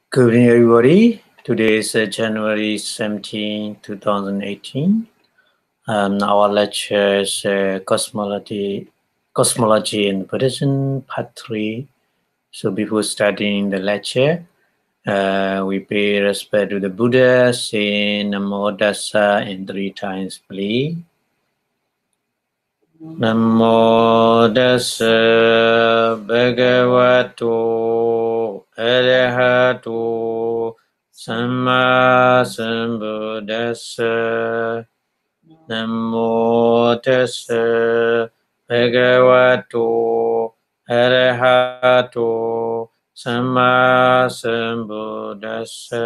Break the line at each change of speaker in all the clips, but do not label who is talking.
Good evening, everybody. Today is January 17, 2018. Our lecture is Cosmology and Buddhism, Part-3. So before starting the lecture, we pay respect to the Buddha, say Namo Tassa and 3 times, please. Namo Tassa Bhagavato Arahato Samma Sambuddhassa. Namo Tassa Bhagavato Arahato Samma Sambuddhassa.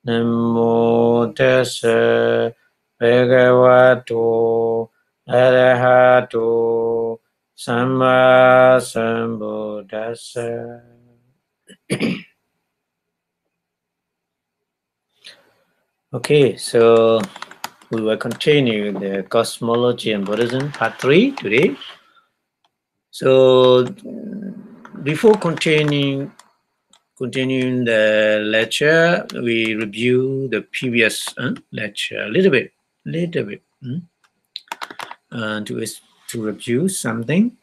Namo Tassa Bhagavato Arahato Samma Sambuddhassa. Okay, so we will continue the Cosmology and Buddhism Part-3 today. So before continuing the lecture, we review the previous lecture a little bit, to review something.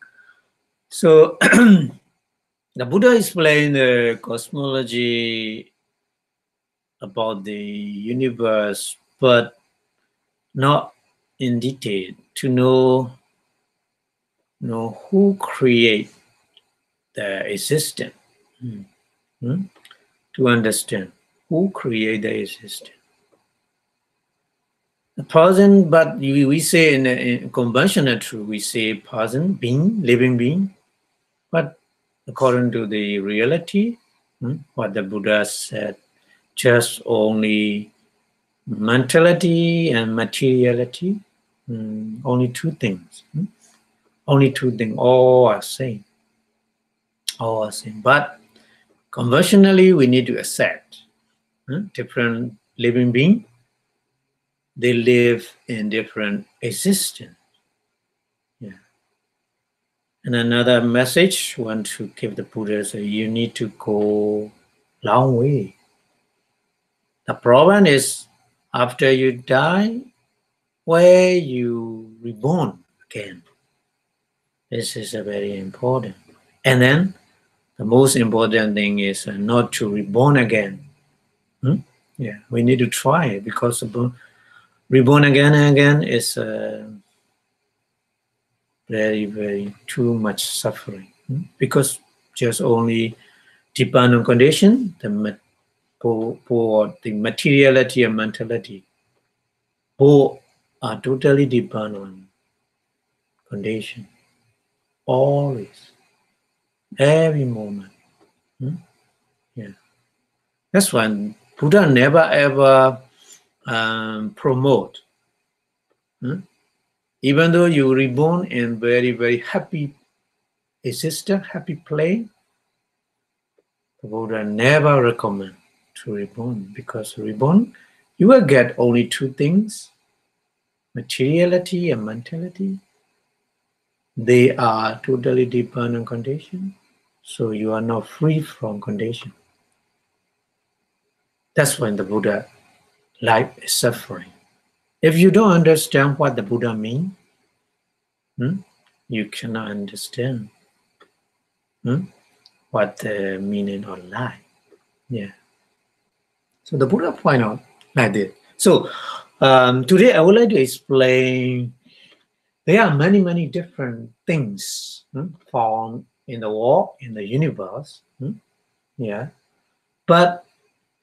So the Buddha explained the cosmology about the universe, but not in detail, to know who create the existence, to understand who create the existence. The person, but we say in conventional truth, we say person, being, living being, but according to the reality, what the Buddha said, just only mentality and materiality, only two things. Only two things, all are same. All are same. But conventionally, we need to accept different living beings. They live in different existence. Yeah. And another message I want to give the Buddha is you need to go long way. The problem is after you die, where you reborn again. This is a very important. And then the most important thing is not to reborn again. Yeah, we need to try it because reborn again and again is very, very too much suffering. Because just only depend on condition, for the materiality and mentality, both are totally depend on condition. Always, every moment. Yeah, that's why Buddha never ever promote. Even though you reborn in very, very happy existence, happy play, the Buddha never recommend to reborn, because reborn, you will get only two things, materiality and mentality. They are totally dependent on condition, so you are not free from condition. That's when the Buddha life is suffering. If you don't understand what the Buddha means, you cannot understand what the meaning of life. Yeah. So the Buddha point out like this. So today I would like to explain there are many, many different things found in the world, in the universe. Yeah. But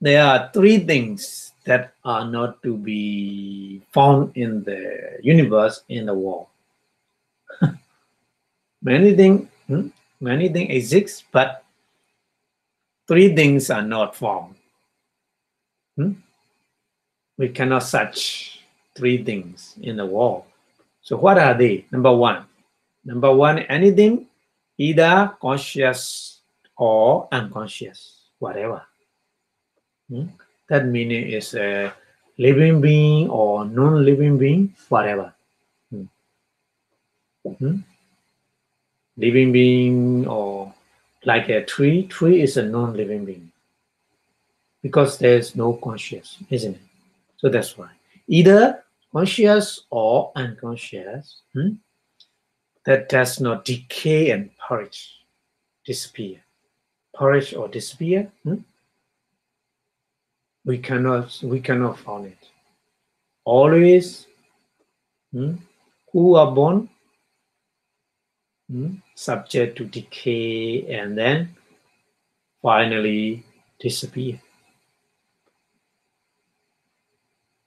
there are three things that are not to be found in the universe, in the world. Many things exist, but three things are not found. We cannot search three things in the world. So what are they? Number one, anything either conscious or unconscious, whatever. That meaning is a living being or non-living being, whatever. Living being, or like a tree is a non-living being. because there's no conscious, isn't it? So that's why either conscious or unconscious that does not decay and perish, disappear, perish or disappear. We cannot find it. Always, who are born, subject to decay and then finally disappear.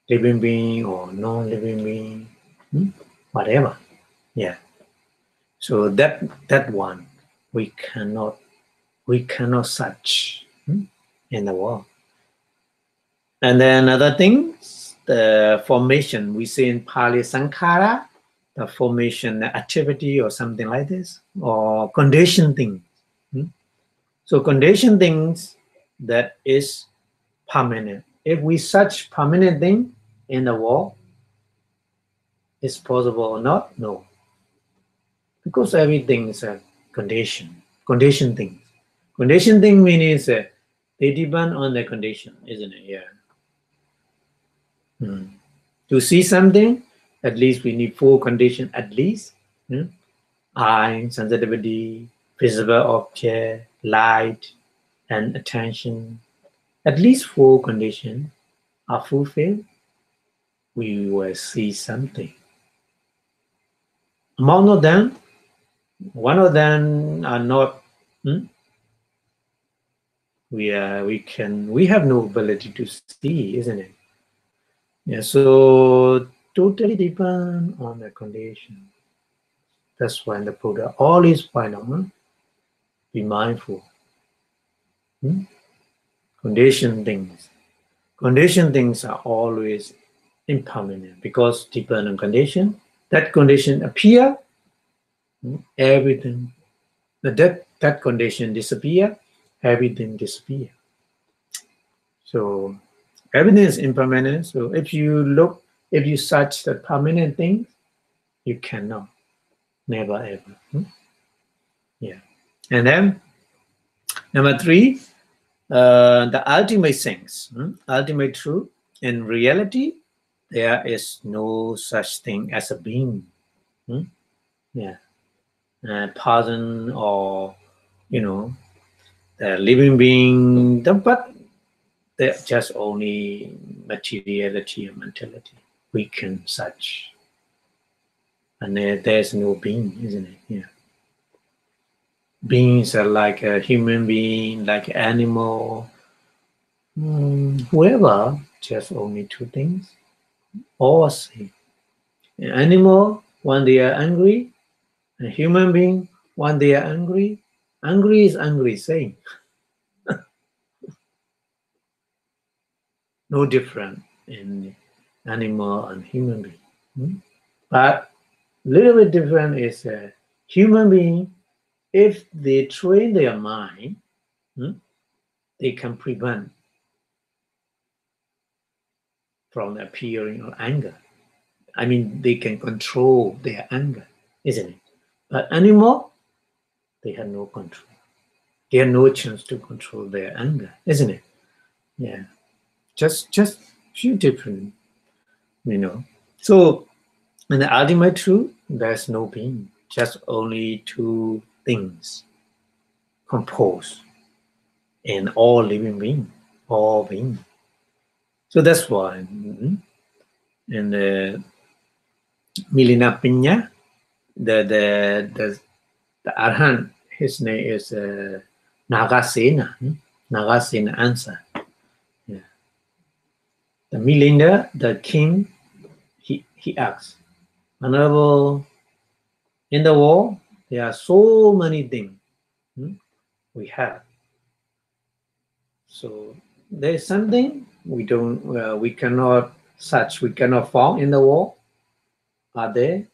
Living being or non-living being, whatever. Yeah. So that one we cannot search in the world. And then other things, the formation, we say in Pali Sankhara, the formation activity or something like this, or conditioned things. So conditioned things that is permanent. If we search permanent thing in the world, is possible or not? No. Because everything is a condition. Conditioned things. Conditioned thing means they depend on the condition, isn't it? Yeah. To see something, at least we need 4 conditions at least. Eye, sensitivity, visible object, light, and attention. At least 4 conditions are fulfilled, we will see something. Among of them, one of them are not. We have no ability to see, isn't it? Yeah. So totally depend on the condition. That's why the Buddha always point out, be mindful. Conditioned things. Conditioned things are always impermanent because depend on condition. That condition appear, everything. That condition disappear, everything disappear. So everything is impermanent. So if you search the permanent things, you cannot. Never ever. Yeah. And then number 3, the ultimate things, ultimate truth. In reality, there is no such thing as a being. Yeah. Person or the living being, but they're just only materiality and mentality. We can search. And there's no being, isn't it? Yeah. Beings are like a human being, like animal, whoever, just only 2 things. All same. An animal, when they are angry, a human being, when they are angry is angry, same. No different in animal and human being. But little bit different is a human being. If they train their mind, they can prevent from the appearing of anger. I mean, they can control their anger, isn't it? But animal, they have no control. They have no chance to control their anger, isn't it? Yeah. Just few different, So in the ultimate truth, there's no being, just only 2 things composed in all living being, all being. So that's why in the Milina Pinya, the Arhan, his name is Nagasena. Nagasena answer. Yeah. The Milinda, the king, he asks, Honorable, in the world, there are so many things we have. So there is something we cannot search, we cannot find in the world. Are there?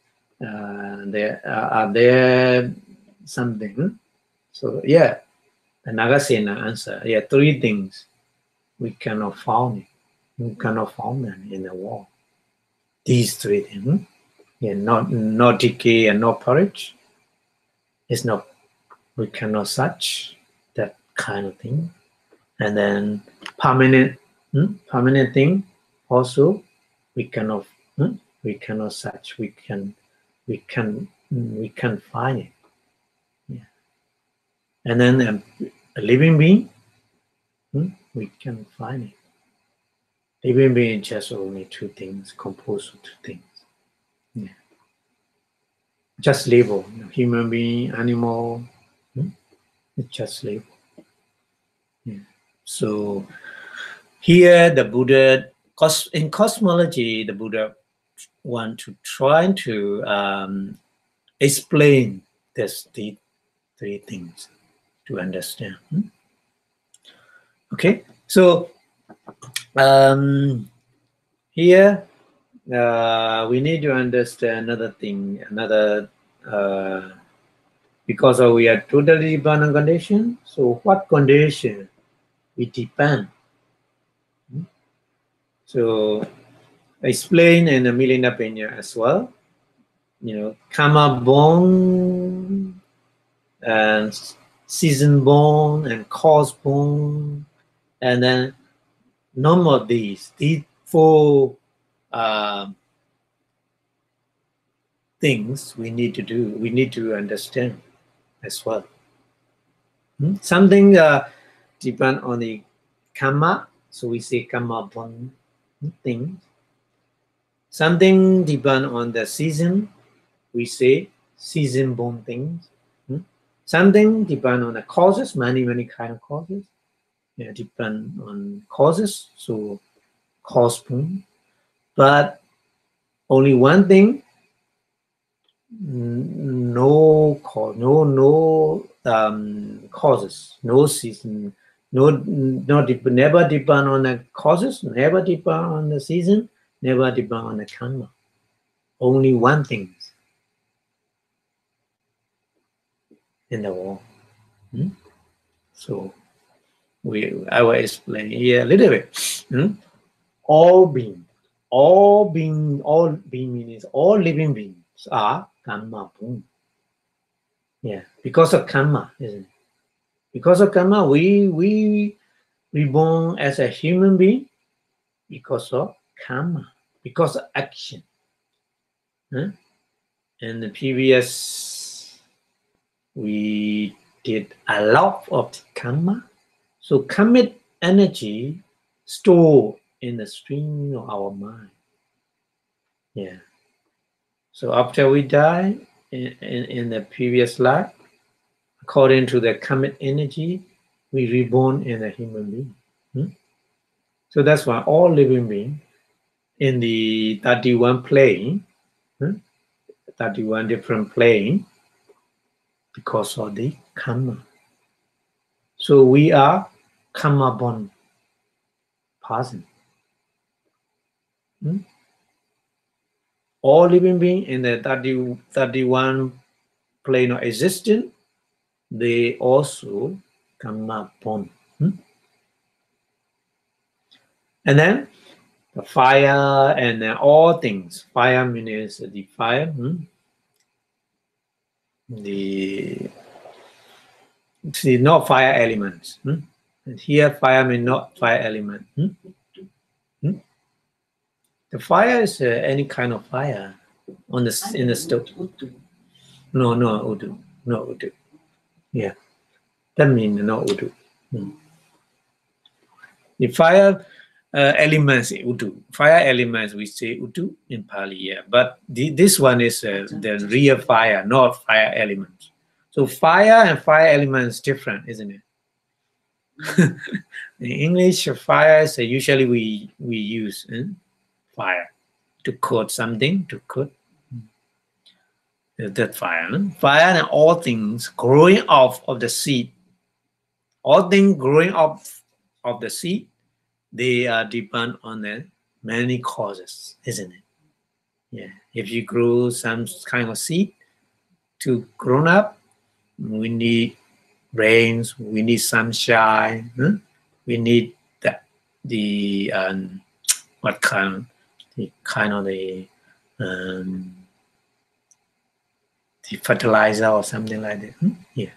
Are there something? So yeah, the Nagasena answer. Yeah, 3 things we cannot find it. We cannot find them in the world. These 3 things. Yeah, not decay and not perish. It's we cannot search that kind of thing. And then permanent, permanent thing. Also, we cannot search. We can find it. Yeah. And then a living being, we can find it. Living being is just only two things, composed of two things. Yeah. Just label, human being, animal. It's just label. Yeah. So here the Buddha, in cosmology, the Buddha want to try to explain these three things to understand. Okay, so here we need to understand another thing, because we are totally dependent condition. So what condition we depend? So explain in the Nibbāna as well. Kamma-born and season-born and cause-born, and then none of these four things we need to do. We need to understand as well. Something depend on the kamma, so we say kamma-born things. Something depend on the season, we say season-born things. Something depend on the causes, many kind of causes. Yeah, depend on causes, so cause-born. But only one thing, no causes, no season, never depend on the causes, never depend on the season, never depend on the karma. Only one thing in the world. So I will explain here a little bit. All being means all living beings are kamma-born. Yeah, because of karma, isn't it? Because of karma, we reborn as a human being because of karma, because of action. In the previous, we did a lot of karma. So karmic energy stored in the stream of our mind. Yeah. So after we die in the previous life, according to the karmic energy, we reborn in a human being. So that's why all living beings in the 31 plane, 31 different plane, because of the karma. So we are kamma-born person. All living beings in the 31 plane of existence, they also kamma-born. And then the fire and all things. Fire means the fire. Not fire elements. And here fire means not fire element. The fire is any kind of fire in the stove. No, Udu. No, Udu. Yeah, that means no Udu. The fire elements, Udu. Fire elements, we say Udu in Pali, yeah. But this one is the real fire, not fire elements. So fire and fire elements different, isn't it? In English, fire is usually we use fire to cook something, to cook. That fire. Fire and all things growing off of the seed. All things growing off of the seed, they depend on the many causes, isn't it? Yeah. If you grow some kind of seed to grow up, we need rains, we need sunshine, we need the fertilizer or something like that. Yeah.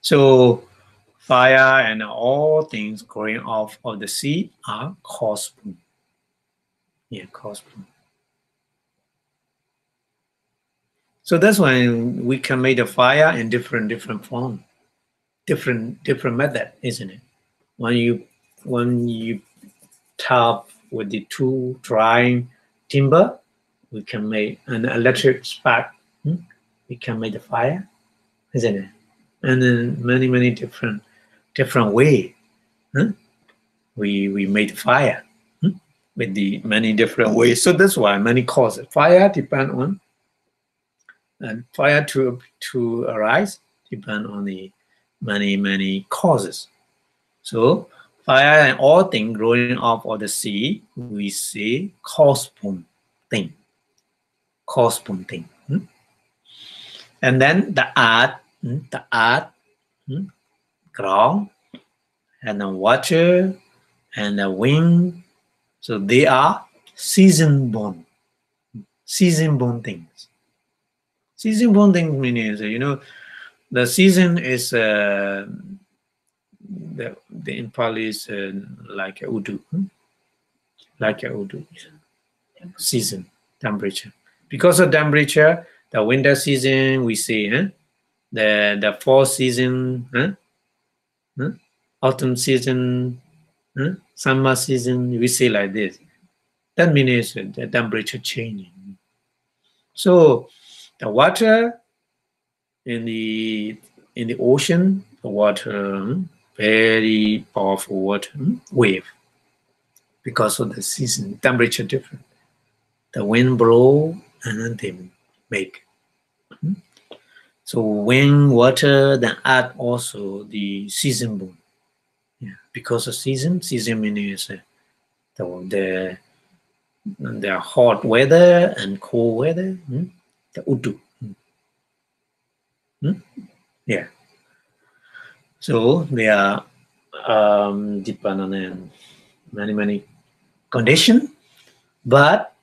So fire and all things growing off of the sea are cosmos. Yeah, cosmos. So that's why we can make the fire in different form, different method, isn't it? When you tap with the two drying timber, we can make an electric spark. We can make the fire, isn't it? And then many different way. We made fire with the many different ways. So that's why many causes. Fire depend on, and fire to arise depend on the many causes. So fire and all things growing up of the sea, we say cosmos thing. Cosmos thing. And then the earth, ground, and the water, and the wind. So they are season-born things. Season-born things means, the season is the in Pali is like a udu, season, temperature. Because of temperature, the winter season we say, the fall season, autumn season, summer season, we say like this. That means the temperature changing. So the water in the ocean, the water, very powerful water wave, because of the season, temperature different. The wind blow and then they make. So wind, water, then earth also the season born. Yeah, because of season means the hot weather and cold weather. The udu. Yeah. So they are dependent on many conditions, but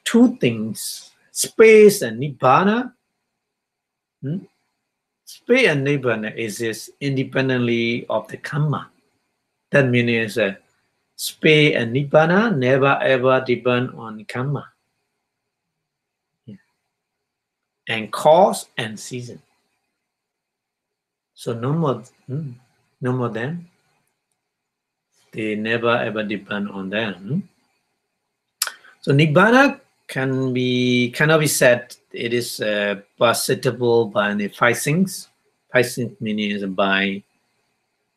two things: space and Nibbāna. Space and Nibbāna exist independently of the kamma. That means space and Nibbāna never ever depend on kamma. Yeah. And cause and season. So no more them. They never ever depend on them. So Nibbāna cannot be said it is perceptible by the five senses. Five senses means by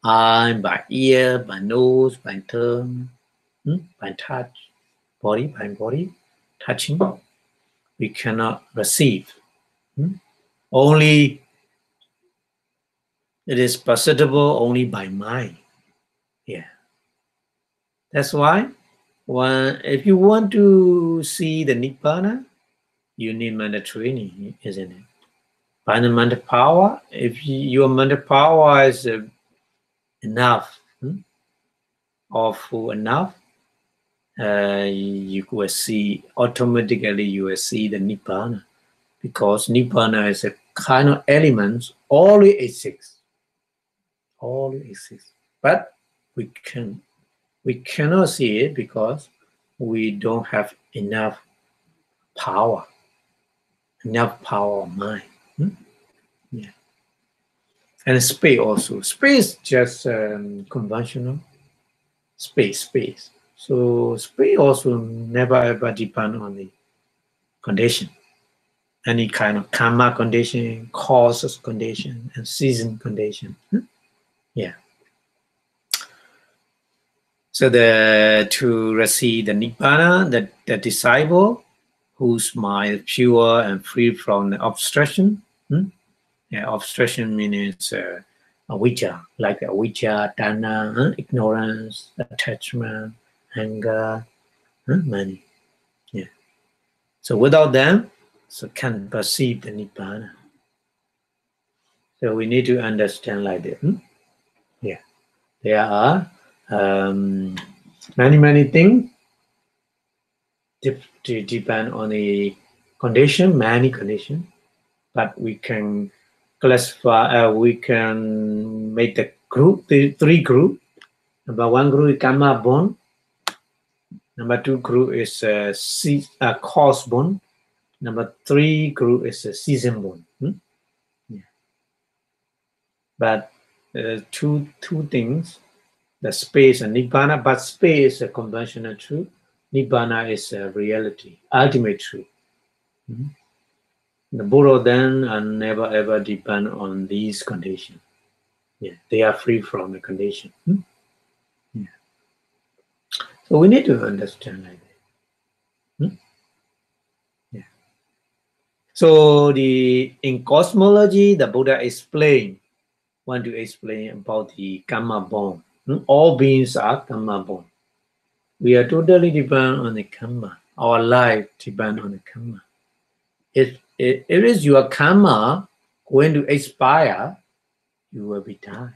eye, by ear, by nose, by tongue, by touch, by body, touching. We cannot receive. Only it is perceptible only by mind. Yeah. That's why if you want to see the Nibbāna, you need mental training, isn't it? By the mental power, if your mental power is enough or full enough, you will see automatically. You will see the Nibbāna, because Nibbāna is a kind of element always exists. Always exists, but we cannot see it because we don't have enough power of mind. Yeah. And space also. Space just conventional space. So space also never ever depend on the condition. Any kind of karma condition, causes condition, and season condition. Yeah. So to receive the Nibbāna, the disciple whose mind is pure and free from the obstruction. Yeah, obstruction means avijja, like avijja, tanha, ignorance, attachment, anger, many. Yeah. So without them, so can perceive the Nibbāna. So we need to understand like this. Yeah. There are many things to depend on the condition, many conditions, but we can classify, we can make the group, three group. Number one group is kamma-born. Number two group is cause-born. Number three group is season-born. Yeah. But two things, the space and Nibbāna, but space is a conventional truth. Nibbāna is a reality, ultimate truth. The Buddha then and never ever depend on these conditions. Yeah, they are free from the condition. Yeah. So we need to understand like that. Yeah. So in cosmology, the Buddha want to explain about the kamma-born. All beings are kamma-born. We are totally dependent on the karma. Our life depends on the karma. If it is your karma going to expire, you will be dying.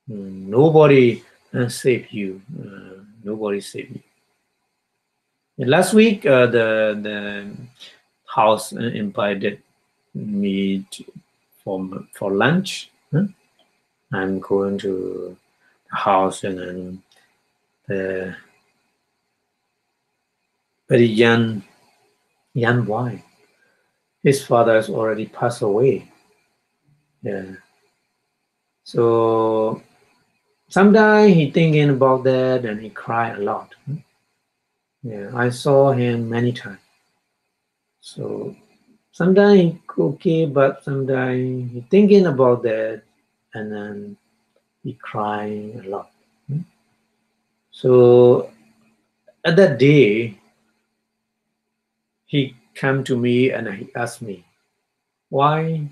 Nobody save you. Nobody save you. And last week, the house invited me for lunch. I'm going to the house, and then the very young boy, his father has already passed away. Yeah. So sometimes he thinking about that and he cried a lot. Yeah, I saw him many times. So sometimes he okay, but sometimes he thinking about that and then he crying a lot. So at that day, he came to me and he asked me, why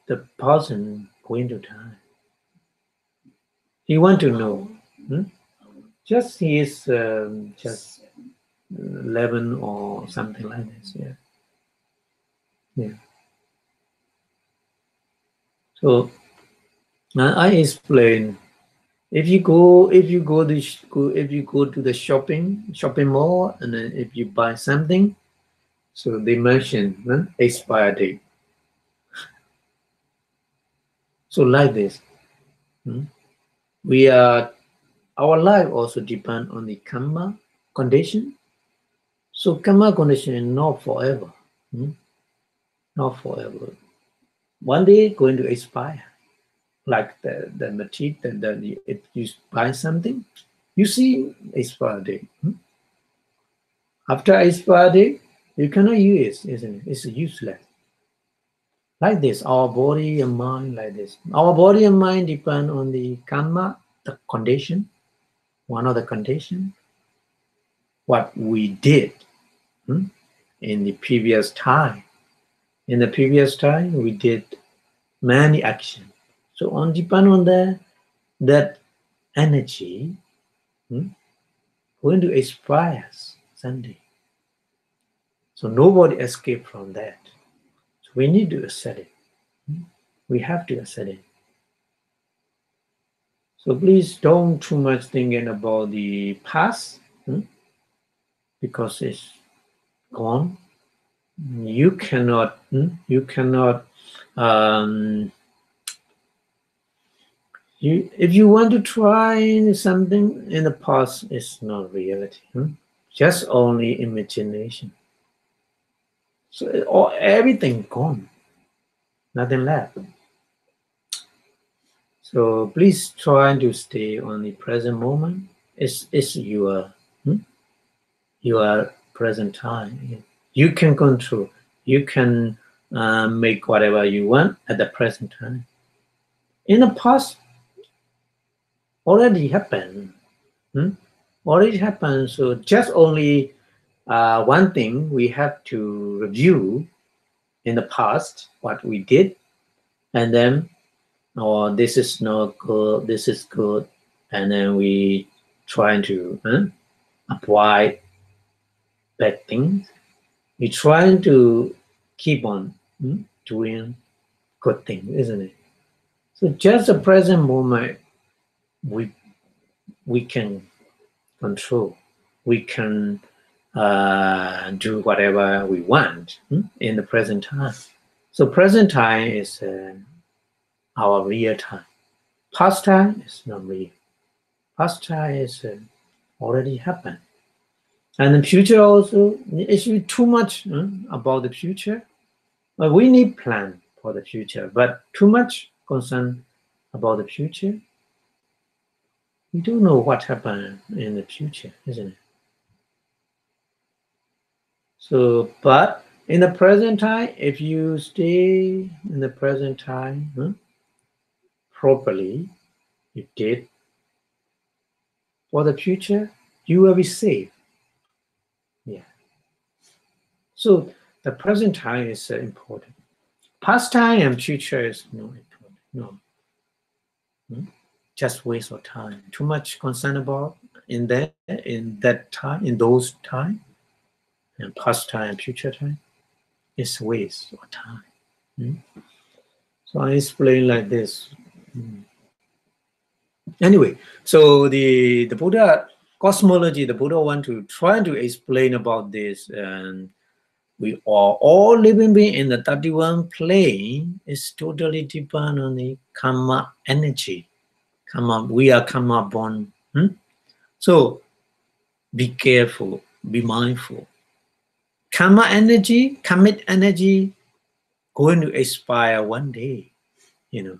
the person going to die? He want to know. Just he is just 11 or something like this. Yeah. Yeah. So I explain. If you go to the shopping mall, and then if you buy something, so they mention expire date. So like this, our life also depend on the karma condition. So karma condition is not forever. Not forever. One day going to expire. Like the material, if you buy something, you see expire date. After expire date, you cannot use it, isn't it? It's useless. Like this, our body and mind like this. Our body and mind depend on the karma, the condition, one of the condition, what we did in the previous time. In the previous time, we did many actions. So on depend on that energy going to expire someday. So nobody escape from that. So we need to accept it. We have to accept it. So please don't too much thinking about the past, because it's gone. You cannot. If you want to try something in the past, it's not reality. Just only imagination. So everything gone, nothing left. So please try to stay on the present moment. It's your present time. You can control. You can make whatever you want at the present time. In the past, already happened. Already happened. So just only one thing we have to review in the past, what we did, and then, this is not good, this is good, and then we try to apply bad things. We try to keep on doing good things, isn't it? So just the present moment, we can control. We can do whatever we want in the present time. So present time is our real time. Past time is not real. Past time is already happened. And the future also, it's too much about the future. But we need plan for the future, but too much concern about the future. We don't know what happened in the future, isn't it? So, but in the present time, if you stay in the present time properly, you did for the future, you will be safe. Yeah. So the present time is important. Past time and future is not important. No. Just waste of time. Too much concern about in that time, in those time, and past time, future time, is waste of time. So I explain like this. Anyway, so the Buddha cosmology, the Buddha want to try to explain about this, and we are all living being in the 31 plane is totally depend on the karma energy. Karma, we are kamma-born. So be careful, be mindful. Karma energy, commit energy, going to expire one day, Yeah.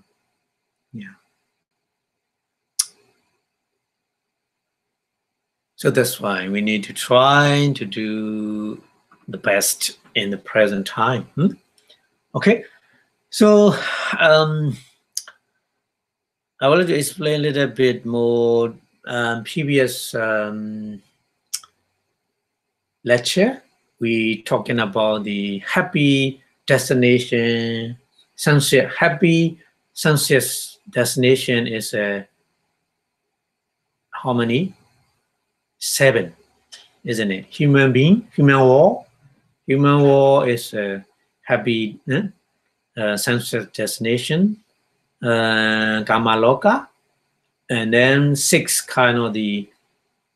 So that's why we need to try to do the best in the present time. Okay. So I wanted to explain a little bit more previous lecture. We talking about the happy destination, sunset. Happy sunset destination is how many? 7, isn't it? Human being, human war. Human war is a happy sunset destination, Kamaloka, and then 6 kind of the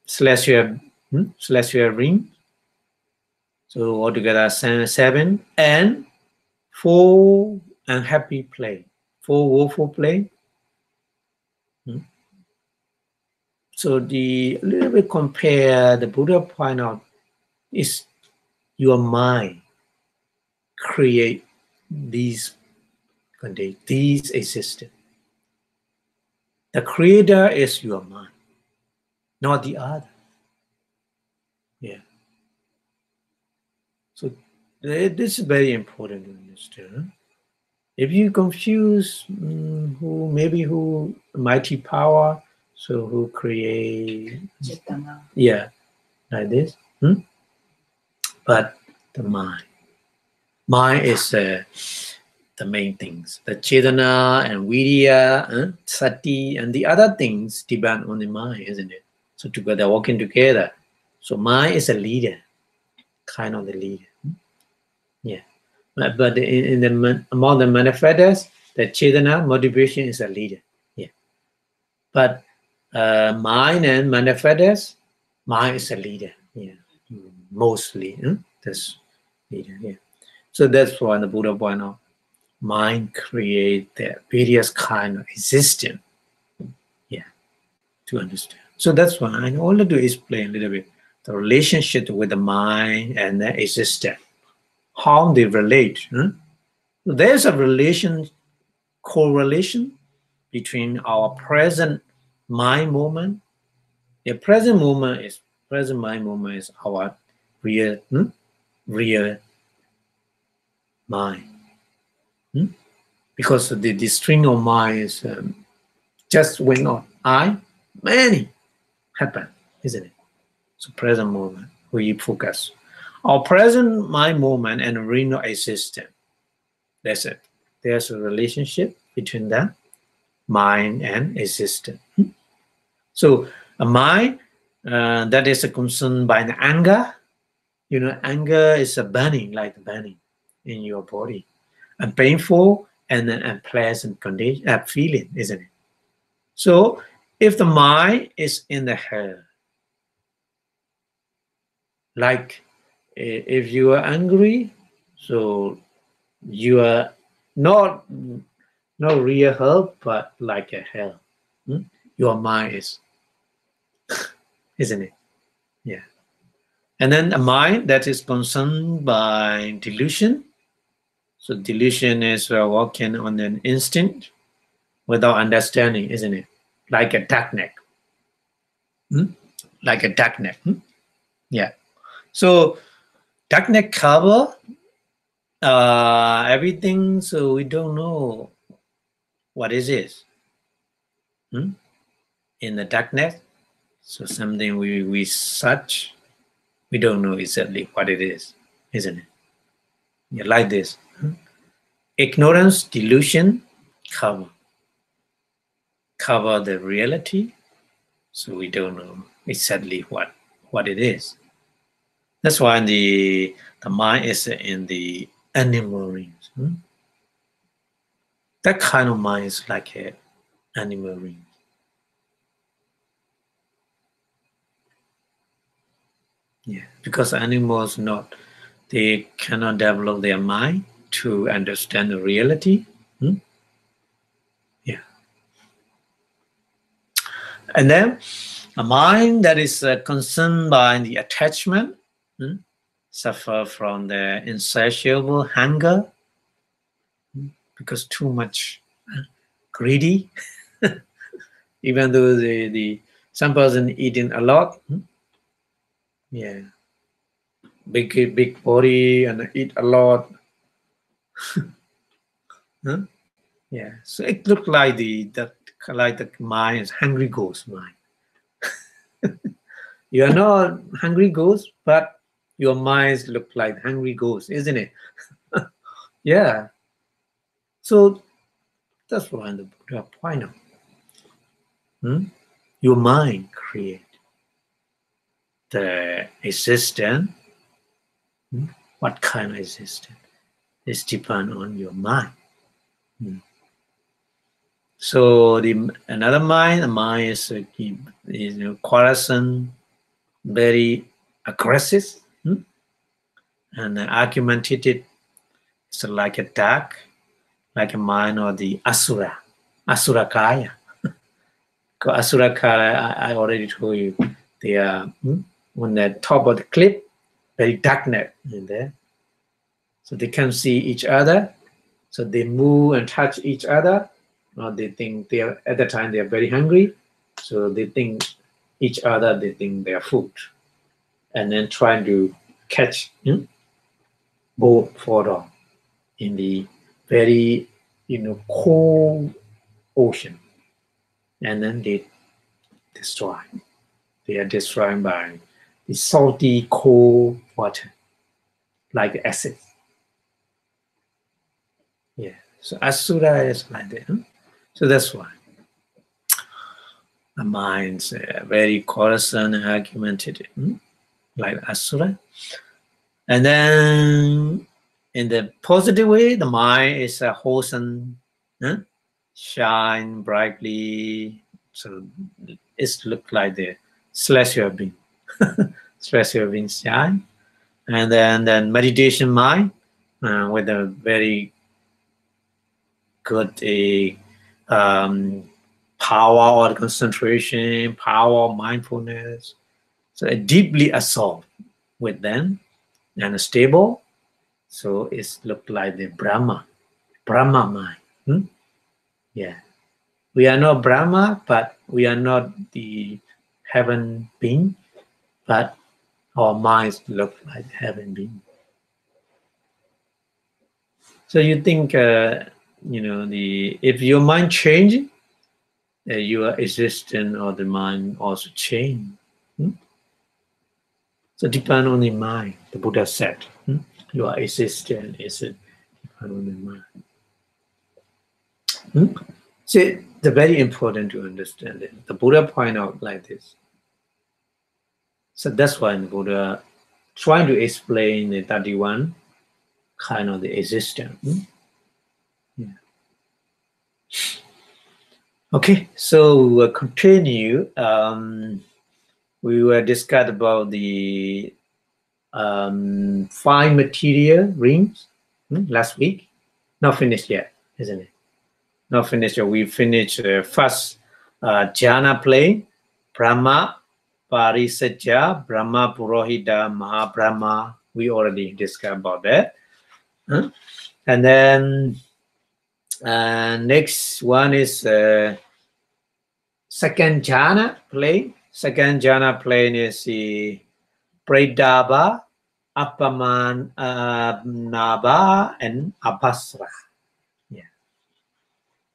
celestial ring. So altogether 7 and 4 unhappy plane, 4 woeful plane. So the little bit compare the Buddha point out is your mind create these conditions, these existence. The creator is your mind, not the other. Yeah. So this is very important to understand. If you confuse who mighty power, so who create, yeah, like this. But the mind is the main things. The chetana and virya, sati, and the other things depend on the mind, isn't it? So together, working together. So mind is a leader, kind of the leader. Yeah. But in the among the manifestors, the chetana motivation is a leader. Yeah. But mind and manifestors, mind is a leader. Yeah. Mostly, that's leader. Yeah. So that's why the Buddha point out, mind create the various kind of existence. Yeah. To understand. So that's why I wanted to explain a little bit the relationship with the mind and the existence, how they relate. There's a correlation between our present mind moment. The present mind moment is our real mind. Because the string of mind is just went on. Many happen, isn't it? So present moment, we focus. Our present mind moment and real existence. That's it. There's a relationship between that mind and existence. So a mind that is concerned by the anger. Anger is a burning, like burning in your body, a painful and an unpleasant condition, feeling, isn't it? So if the mind is in the head, like if you are angry, so you are not no real hell, but like a hell. Your mind is, isn't it? Yeah. And then a mind that is concerned by delusion. So delusion is walking on an instinct without understanding, isn't it? Like a duck neck. Like a duck neck. Yeah. So duck neck cover everything, so we don't know what is it. In the darkness, so something we search, we don't know exactly what it is, isn't it? Yeah, like this. Ignorance, delusion, cover the reality, so we don't know exactly what it is. That's why the mind is in the animal rings. That kind of mind is like an animal ring. Yeah, because animals they cannot develop their mind to understand the reality. Yeah. And then a mind that is concerned by the attachment suffer from the insatiable hunger because too much greedy. Even though the some person eating a lot, yeah, big body and eat a lot. Yeah, so it looked like the mind is hungry ghost mind. You are not hungry ghost, but your minds look like hungry ghosts, isn't it? Yeah. So that's why the Buddha point out. Your mind create the existence. What kind of existence? It's depend on your mind. So another mind, the mind is quarrelsome, very aggressive, and argumentative. So like a dark, like a mind or the asura kaya. Asura kaya, I already told you, they are on the top of the cliff, very darkness in there. So they can see each other. So they move and touch each other. Or they think they are at the time they are very hungry. So they think each other, they think they are food. And then trying to catch both fall down in the very cold ocean. And then they destroy. They are destroyed by the salty cold water, like acid. Yeah. So asura is like that. So that's why the mind's very quarrelsome and argumentative, like asura. And then in the positive way, the mind is a wholesome, shine brightly. So it's look like the celestial being, celestial being shine. And then meditation mind with a very good power or concentration, power, mindfulness. So it deeply absorbed with them and stable. So it's looked like the Brahma mind. Yeah. We are not Brahma, but we are not the heaven being, but our minds look like heaven being. So you think, if your mind changes, your existence or the mind also change. So depend on the mind, the Buddha said. Your existence is depend on the mind. So it's very important to understand it. The Buddha point out like this. So that's why the Buddha trying to explain the 31 kind of the existence. Yeah. Okay, so we'll continue. We will discuss about the 5 material rings last week. Not finished yet, isn't it? not finished. We finished first jhana plane, Brahma, Parisajja, Brahma, Purohita, Mahabrahma. We already discussed about that. Huh? And then next one is second jhana plane. Second jhana plane is the Pradaba, Naba, and Abhasra. Yeah.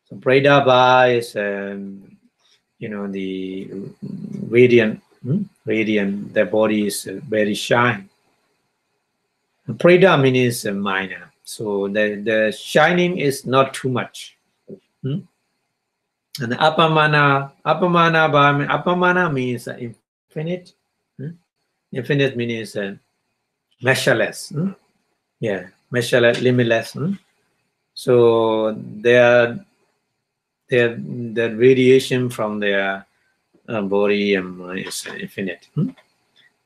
So Pradaba is the radiant. Radiant. The body is very shine. Prada means minor. So the shining is not too much. And Appamana means infinite. Infinite means measureless. Yeah, measureless, limitless. So the radiation from their body is infinite.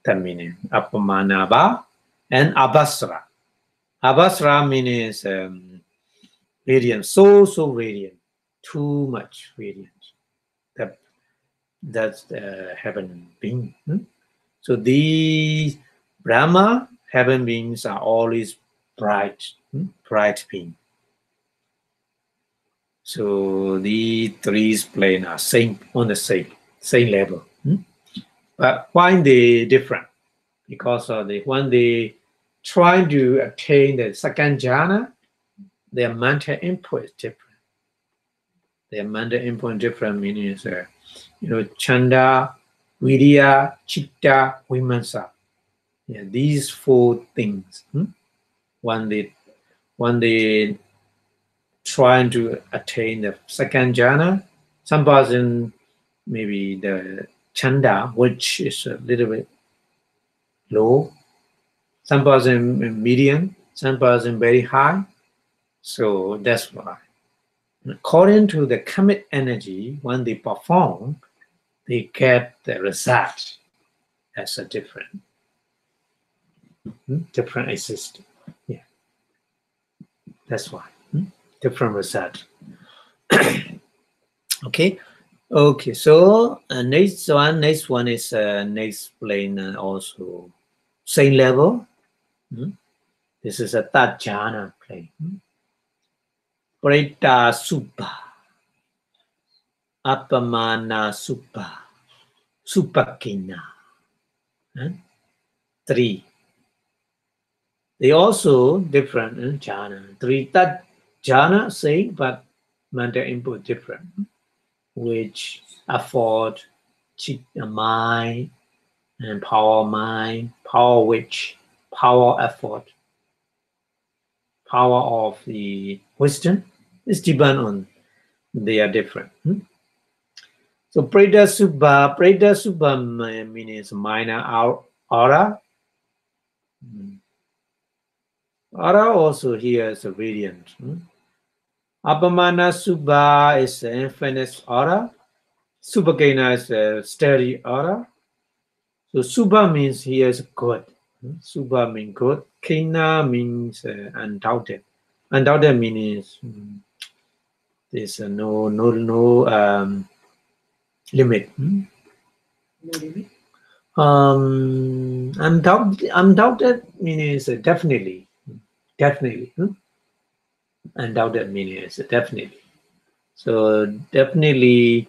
That meaning Appamanaba and Abhasra. Abhasra means radiant, so radiant, too much radiant. That's the heaven being. So these Brahma heaven beings are always bright, bright being. So the three planes are same on the same level. But why they different? Because of when they try to attain the second jhana, their mental input is different. Their mental input different meaning chanda, vidya, chitta, vimamsa. Yeah, these four things. When they trying to attain the second jhana, some person maybe the chanda, which is a little bit low, some person medium, some person very high. So that's why. According to the commit energy, when they perform, they get the result as a different existence. Yeah, that's why. Different result. Okay. So next one is next plane also same level. This is a third jhana plane. Preta Supa, Appamana Supa, Supakina. 3. They also different in jhana. 3 third jhana same, but mental input different, which afford mind and power which, power effort, power of the wisdom is depend on they are different. So Preda Subha means minor aura. Aura also here is a radiant. Appamana Subha is an infinite aura. Subhagena is a steady aura. So Subha means here is good. Subha means good. Kena means undoubted. Undoubted means there's no limit. No limit. Undoubted means definitely. Undoubted means definitely. So definitely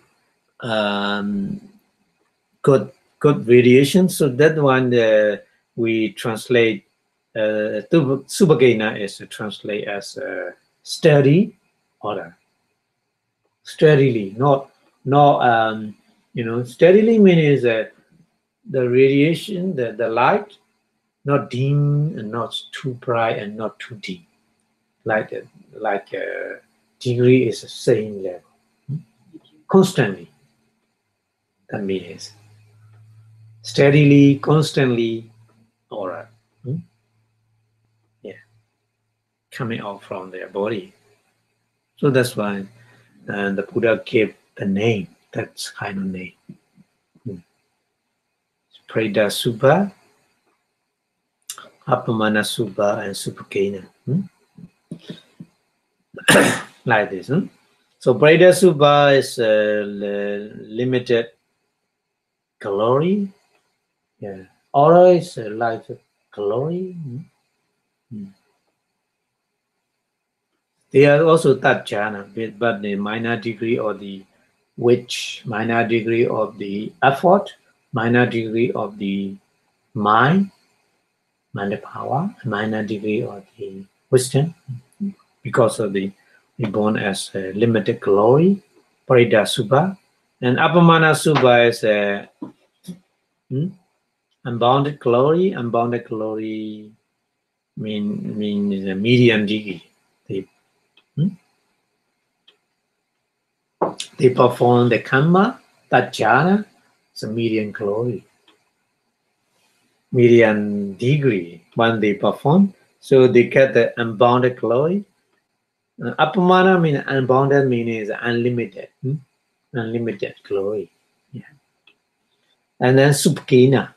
good variation. So that one we translate Subhagena is translate as steady order. Steadily, not steadily means the radiation, the light, not dim and not too bright and not too dim. Like degree is the same level. Constantly. That means steadily, constantly, aura. Yeah. Coming out from their body. So that's why the Buddha gave the name, that kind of name. Preda Subha, Appamana Subha, and Supakena. Like this. So Paridasuba is limited glory. Yeah. Aura is like glory. They are also that jhana, but the minor degree or the which minor degree of the effort, minor degree of the mind, minor power, minor degree of the wisdom, because of the born as a limited glory, Paridasuba, and Apamana Subha is a unbounded glory. Unbounded glory means a medium degree. They perform the kamma, that jhana, it's a medium glory, medium degree when they perform. So they get the unbounded glory. Apamana means unbounded, means unlimited, unlimited glory. Yeah. And then supkina.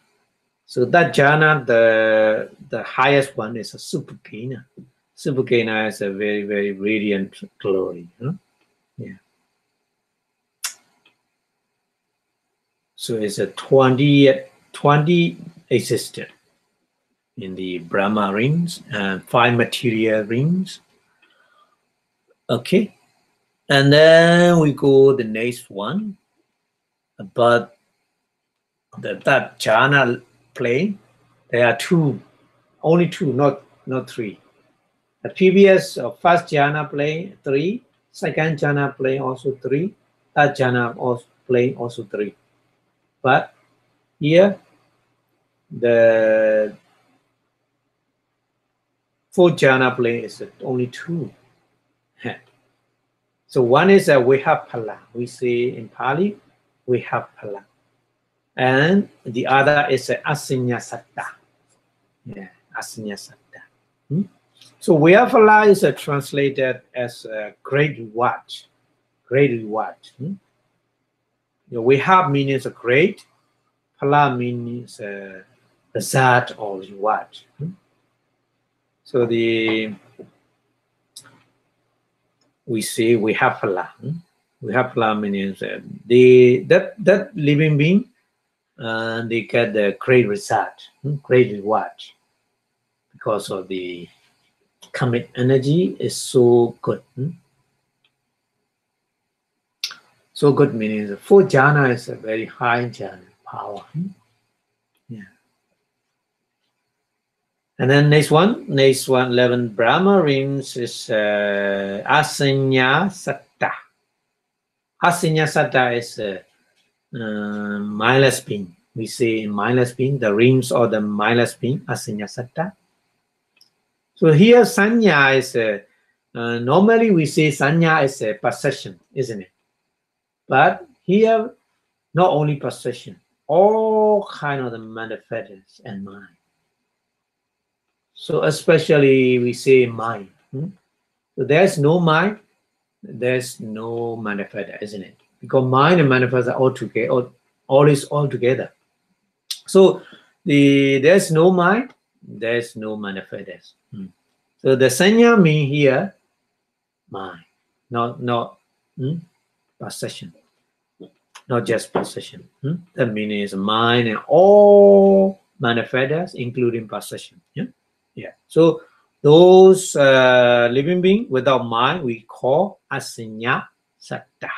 So that jhana, the highest one is a supkina. Supkina is a very, very radiant glory. Yeah. So it's a 20 existed in the Brahma rings and 5 material rings. Okay. And then we go the next one. But that jhana plane, there are only two, not 3. The previous first jhana plane 3, second jhana plane also 3, that jhana plane also 3. But here the 4th jhana plane is only 2. So one is a Vihapala. We say in Pali, Vihapala. And the other is a Asinya Satta. Yeah, Asinya Satta. So Vihapala is translated as a great reward. Great reward. Vihap means a great. Pala means a result or reward. So we say Vihapala. Vihapala means that living being, they get the great result, great reward, because of the commit energy is so good. So good meaning the 4th jhana is a very high jhana power. Yeah. And then next one, 11 Brahma rings is Asinya Satta. Asinya Satta is mindless being. We say in mindless being, the rings or the mindless being, Asinya Satta. So here Sanya is normally we say Sanya is a possession, isn't it? But here, not only possession, all kind of the manifests and mind. So especially we say mind. So there's no mind, there's no manifest, isn't it? Because mind and manifest are all together, all together. So there's no mind, there's no manifest. So the sanya mean here mind, not possession, not just possession. That means mind and all manifests, including possession. Yeah. So those living being without mind we call asinya satta.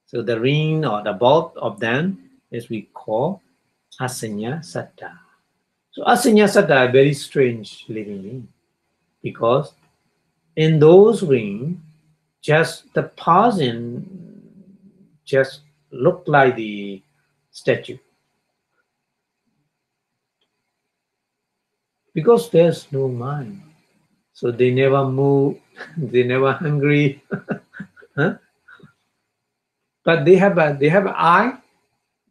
So the ring or the both of them is we call asinya satta. So asinya satta are very strange living being, because in those rings, just the person just look like the statue, because there's no mind. So they never move, they never hungry. But they have an eye.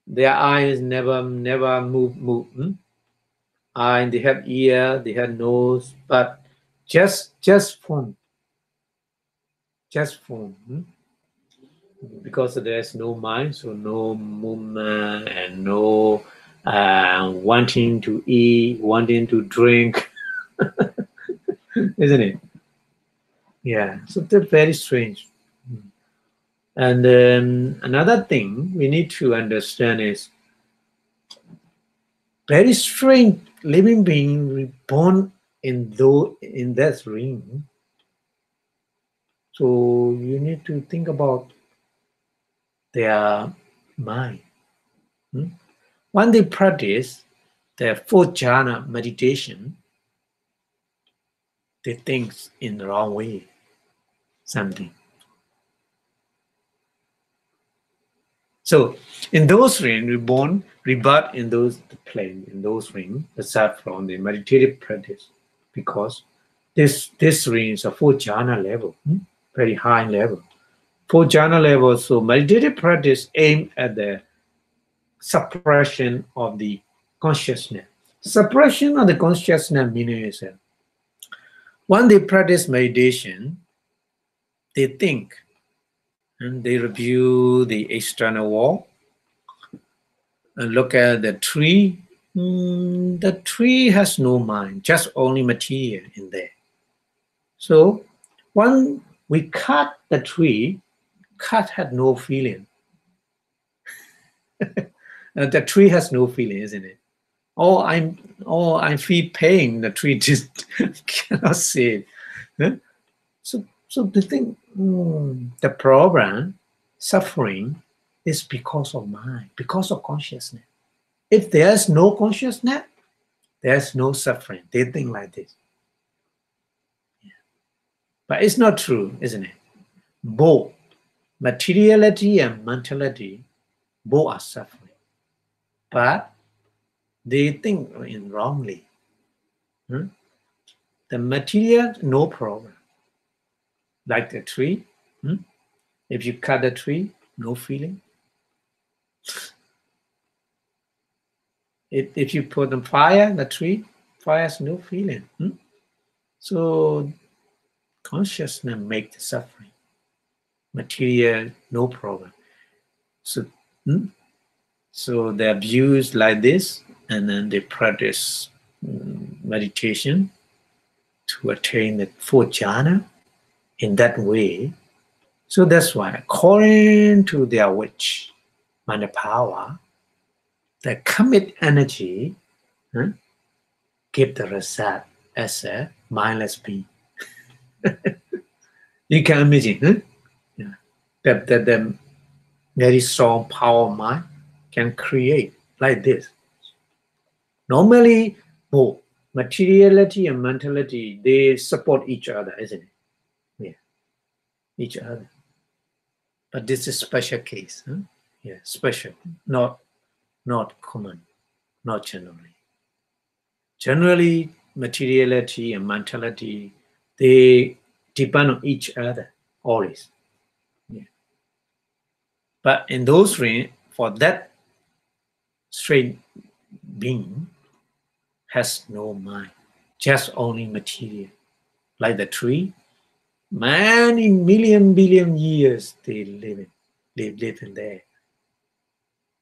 Their eyes never move. Eye, they have ear, they have nose, but just form. Just form. Because there's no mind, so no movement and no wanting to eat, wanting to drink. Isn't it? Yeah, so they're very strange. And another thing we need to understand is very strange living being reborn in that ring. So you need to think about their mind. When they practice their fourth jhana meditation, they think in the wrong way, something. So in those rings, reborn, rebirth in those planes, in those rings, aside from the meditative practice, because this ring is a fourth jhana level, very high level. Fourth jhana level, so meditative practice aim at the suppression of the consciousness. Suppression of the consciousness meaning is that when they practice meditation, they think and they review the external world and look at the tree. The tree has no mind, just only material in there. So when we cut the tree, cut had no feeling. The tree has no feeling, isn't it? I feel pain. The tree just cannot see it. So the thing, the problem, suffering, is because of mind, because of consciousness. If there's no consciousness, there's no suffering. They think like this. Yeah. But it's not true, isn't it? Both materiality and mentality, both are suffering. But they think in wrongly. The material, no problem. Like the tree. If you cut the tree, no feeling. If you put on fire, the tree, fire has no feeling. So consciousness makes the suffering. Material, no problem. So they abuse like this, and then they practice meditation to attain the fourth jhana in that way. So that's why, according to their wish, mana power, the commit energy give the result as a mindless being. You can imagine that the very strong power of mind can create like this. Normally, both materiality and mentality, they support each other, isn't it? Yeah, each other. But this is a special case. Yeah, special, not common, not generally. Generally, materiality and mentality, they depend on each other always. Yeah. But in those rings, for that straight being has no mind, just only material. Like the tree, many million billion years they live in there.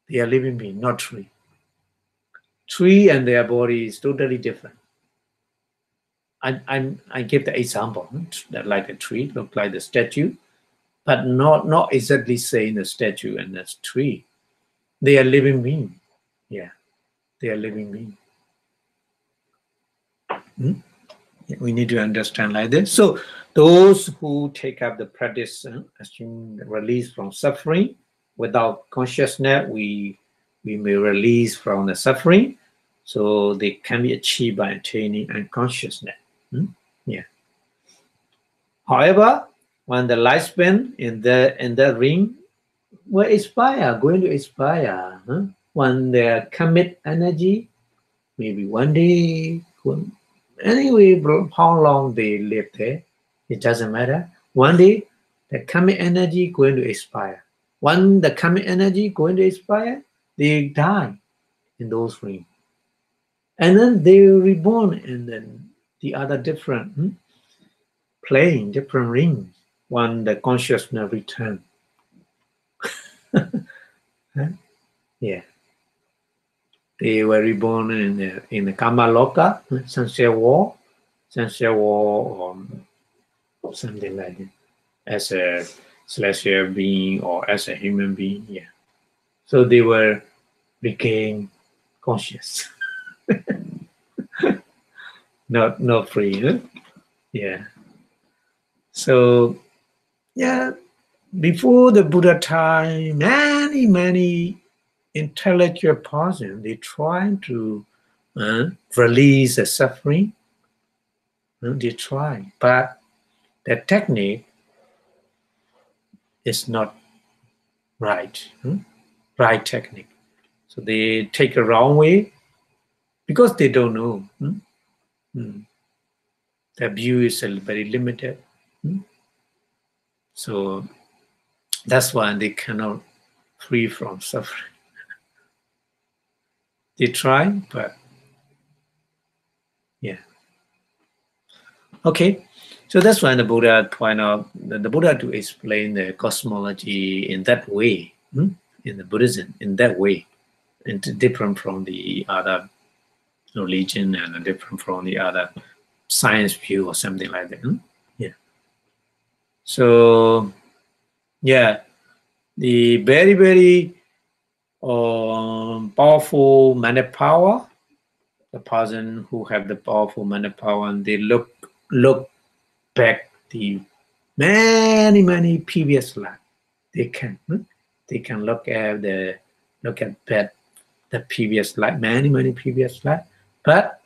They are living being, not tree. Tree and their body is totally different. I give the example that like a tree look like the statue, but not exactly saying the statue and the tree. They are living being. Yeah, they are living being. We need to understand like this. So those who take up the practice, assume release from suffering, without consciousness, we may release from the suffering. So they can be achieved by attaining unconsciousness. Yeah. However, when the lifespan in the ring will expire, going to expire, when their commit energy, maybe one day, anyway, how long they live there, it doesn't matter. One day, the commit energy going to expire. When the commit energy going to expire, they die in those rings. And then they reborn in the other different plane, different rings, when the consciousness return. Yeah. They were reborn in the Kama Loka, sensual war, or something like that, as a celestial being or as a human being. Yeah. So they were became conscious, not free. Huh? Yeah. So yeah, before the Buddha time, many intellectual persons they try to release the suffering. They try, but the technique is not right. Right technique. So they take a wrong way because they don't know. The view is very limited. So that's why they cannot free from suffering. They try, but yeah. Okay, so that's why the Buddha point out the Buddha to explain the cosmology in that way, in the Buddhism in that way, and different from the other religion and different from the other science view or something like that. Yeah. So yeah, the very powerful mana power, the person who have the powerful mana power, and they look back the many previous life. They can look at the previous life, many previous life, but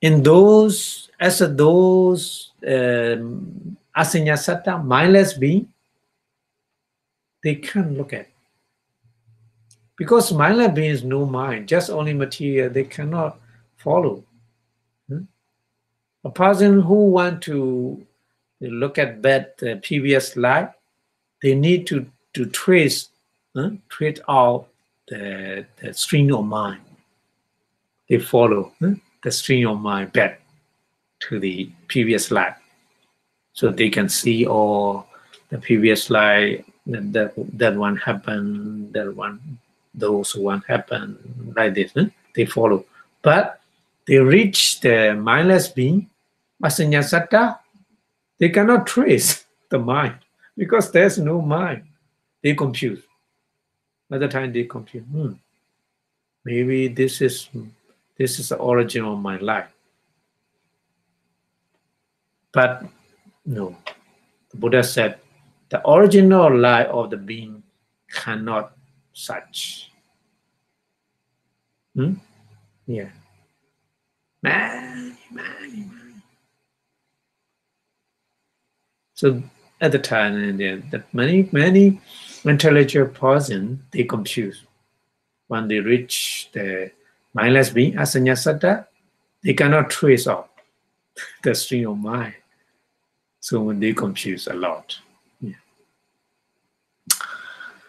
in those asinya mindless being, they can't look at. Because mindless beings no mind, just only material, they cannot follow. A person who want to look at that previous life, they need to trace out the stream of mind. They follow the stream of mind back to the previous life, so they can see all the previous life that one happened, those one happened like this. They follow, but they reach the mindless being, Asanya Satta. They cannot trace the mind because there's no mind. They confuse. By the time they confuse, maybe this is the origin of my life. But no, the Buddha said the original life of the being cannot such. Yeah. Many. So at the time, that many intellectual person they confuse. When they reach the mindless being, Asanya Satta, they cannot trace out the stream of mind. So when they confuse a lot. Yeah.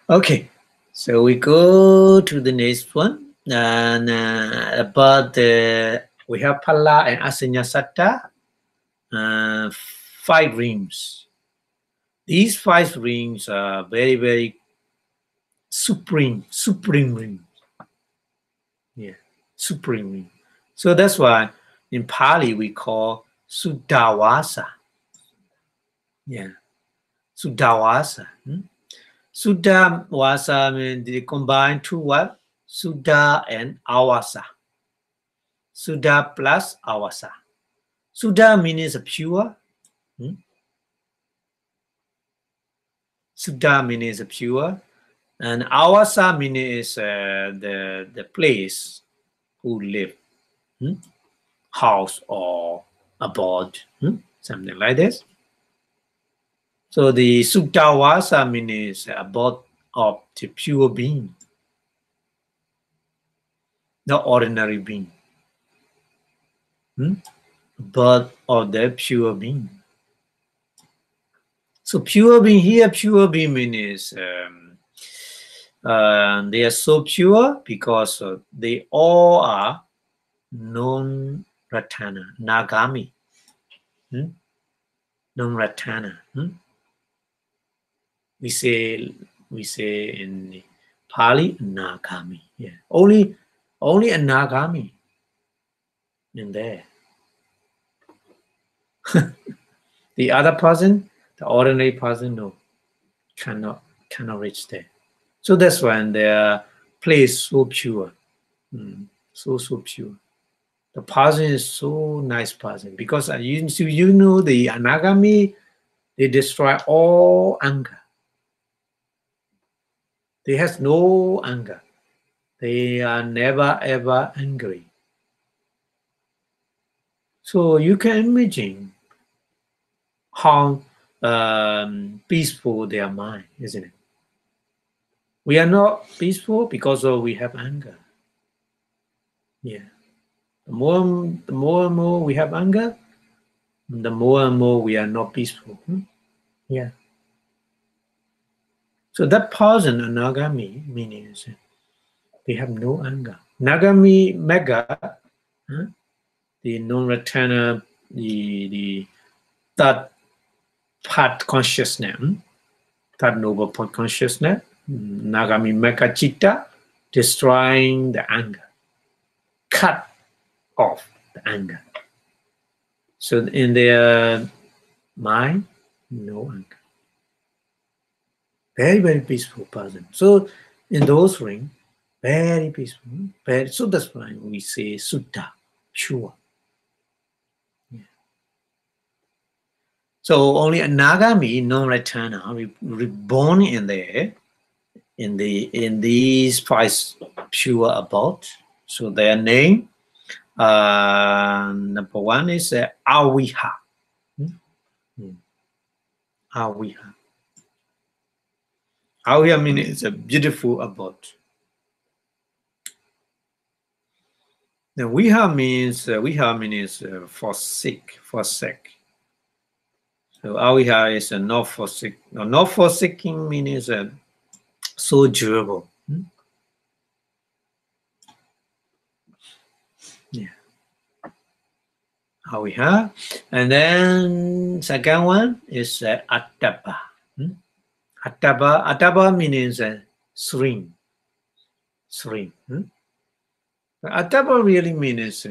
Okay, so we go to the next one. And about we have Pala and Asanya Satta, 5 rings. These 5 rings are very supreme rings. Yeah, supreme ring. So that's why in Pali we call Suddhavasa. Yeah, Suddhavasa. Suddhavasa means they combine 2 what? Suddha and Avasa. Suddha plus Avasa. Suddha means pure. Suddha means pure. And Avasa means the place who live. House or abode. Something like this. So the Suddhavasa means abode of the pure being. Not ordinary being. But of the pure being. So pure being here, pure being means they are so pure because they all are non-ratana, nagami. Non-ratana. We say in Pali, nagami. Yeah, only a nagami in there. The other person, the ordinary person, no. cannot reach there. So that's why their place so pure, so pure. The person is so nice person, because you know the anagami, they destroy all anger. They have no anger. They are never ever angry. So you can imagine how peaceful their mind, isn't it? We are not peaceful because we have anger. Yeah. The more and more we have anger, the more and more we are not peaceful. Yeah. So that person, anagami, means they have no anger. Nagami mega, the non-returner, the third part consciousness, third noble point consciousness, Nagami mega chitta, destroying the anger, cut off the anger. So in their mind, no anger. Very, very peaceful person. So in those rings, very peaceful. So that's why we say Sutta, pure. Yeah. So only a Nagami, non-returner, reborn in there, in these five pure abode. So their name, number one is Aviha. Aviha. Aviha means it's a beautiful abode. The Viha means forsake. So Aviha is a not forsake. Not forsaking means so durable. Yeah. Aviha. And then second one is Attapa. Attapa means serene. Attapa really means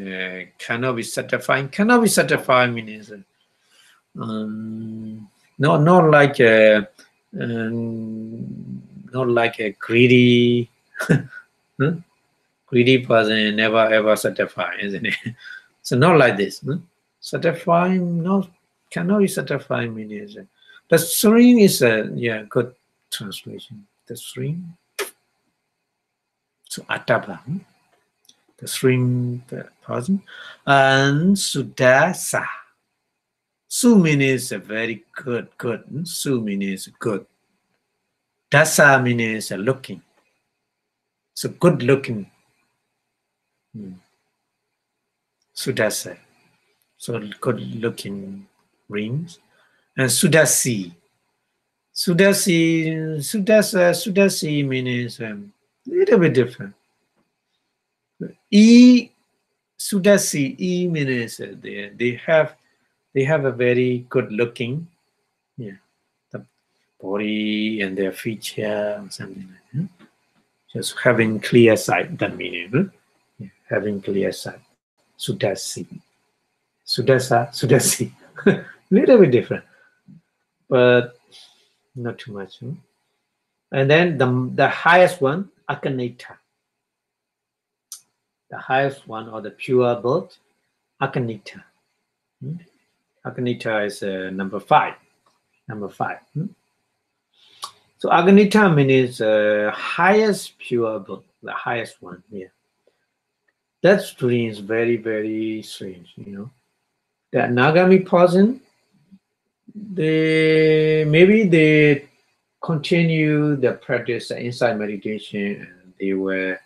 cannot be satisfied. Cannot be satisfied means not like a greedy greedy person, never ever satisfied, isn't it? So not like this. Satisfying, cannot be satisfied means the serene is a good translation. The serene. So Attapa, the serene person, and Sudasa. Su means very good. Su means good. Dasa means looking. So good looking. Sudasa. So good looking rings. And Sudasi. Sudasi means a little bit different. Sudasi means they have a very good looking, the body and their feature or something like that. Just having clear sight, that meaning. Having clear sight. Sudasi. Sudasi. Little bit different, but not too much. And then the highest one, Akanita. The highest one, or the pure birth, Akanita. Akanita is number 5. So Aganita means highest pure birth, the highest one. Yeah, that dream is very, very strange. The Nagami person, they continue the practice inside meditation, and they will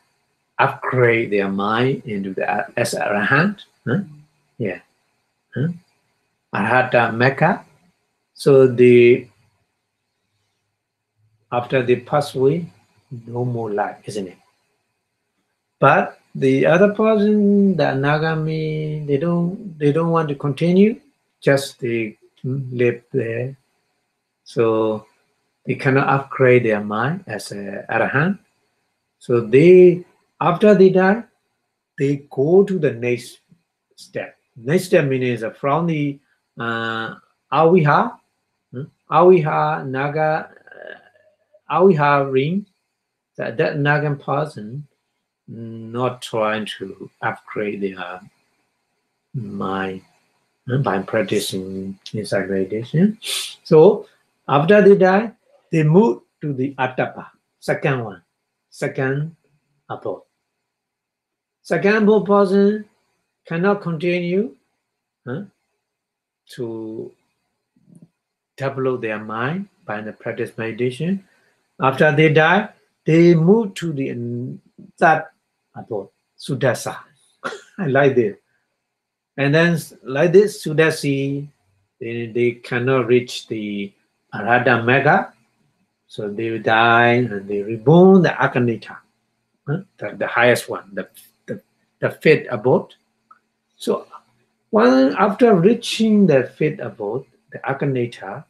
upgrade their mind into the as Arahant. Arhata Mecca. So after they pass away, no more life, isn't it? But the other person, the Nagami, they don't want to continue. Just they live there. So they cannot upgrade their mind as a Arahant. So after they die, they go to the next step. Next step means from the Aviha Naga Aviha ring, that Nagan person not trying to upgrade their mind by practicing inside meditation. So after they die, they move to the Attapa, second one, second abode. Second abode person cannot continue to develop their mind by the practice meditation. After they die, they move to the third abode, Sudasa. I like this. And then like this, Sudasi, they cannot reach the Arhata Mega, so they die and they reborn the Akanita, the highest one, the fifth abode. So after reaching the fifth abode, the Akanita,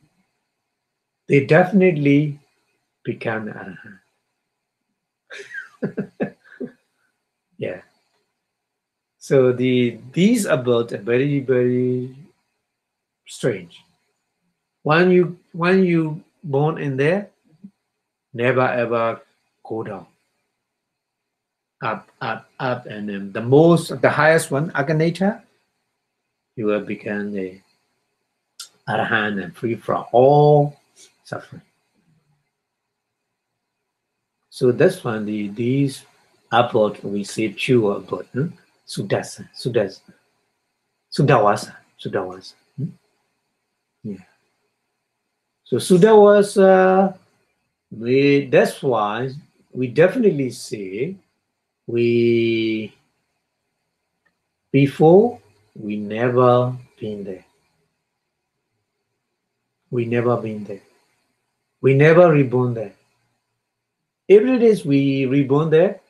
they definitely become Arahant. Yeah. So these abodes are very, very strange. When you born in there, never ever go down. Up, and then the highest one, Aganeta, you will become the Arahant and free from all suffering. So that's when these abode we say pure abode, Sudasa. Yeah. So Sudawasa, that's why we definitely say before we never been there. We never been there. We never reborn there. Every day we reborn there,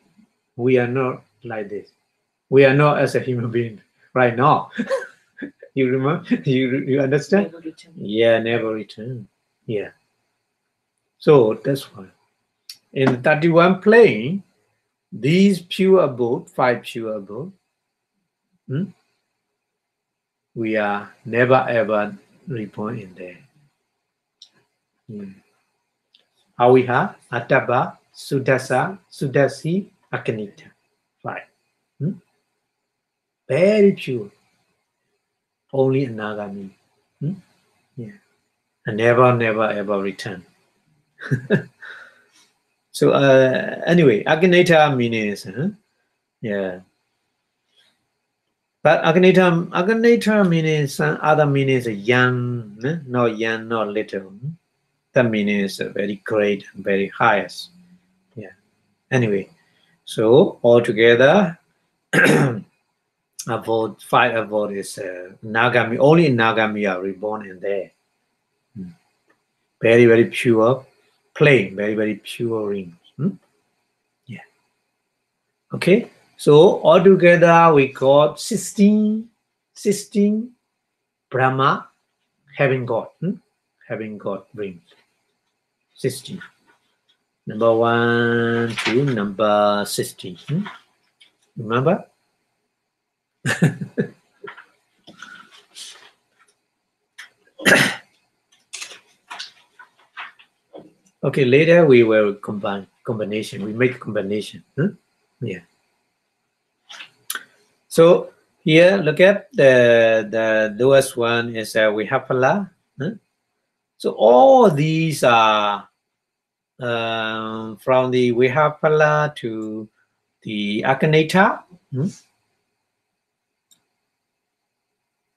we are not like this. We are not as a human being right now. You remember? You understand?
Never return.
Yeah, never return. Yeah. So that's why. In 31 plane, these pure abode, 5 pure abode, we are never ever reborn in there. Aviha, Attapa, Sudasa, Sudasi, Akanita. 5. Very pure. Only Anagami. Yeah. And never ever return. So anyway, Aganeta means yeah. But Aganeta means some other meanings young, not young, not little. That means very great, very highest. Yeah. Anyway, so altogether, abode 5 abode is Nagami. Only in Nagami are reborn in there. Very, very pure, plain, very, very pure rings. Yeah. Okay. So altogether we got 16 Brahma having got rings. 16. Number 1 to number 16. Remember? Okay, later we will combination. We make combination. Yeah. So here, look at the lowest one is Vihapala. So all these are from the Vihapala to the Akaneta.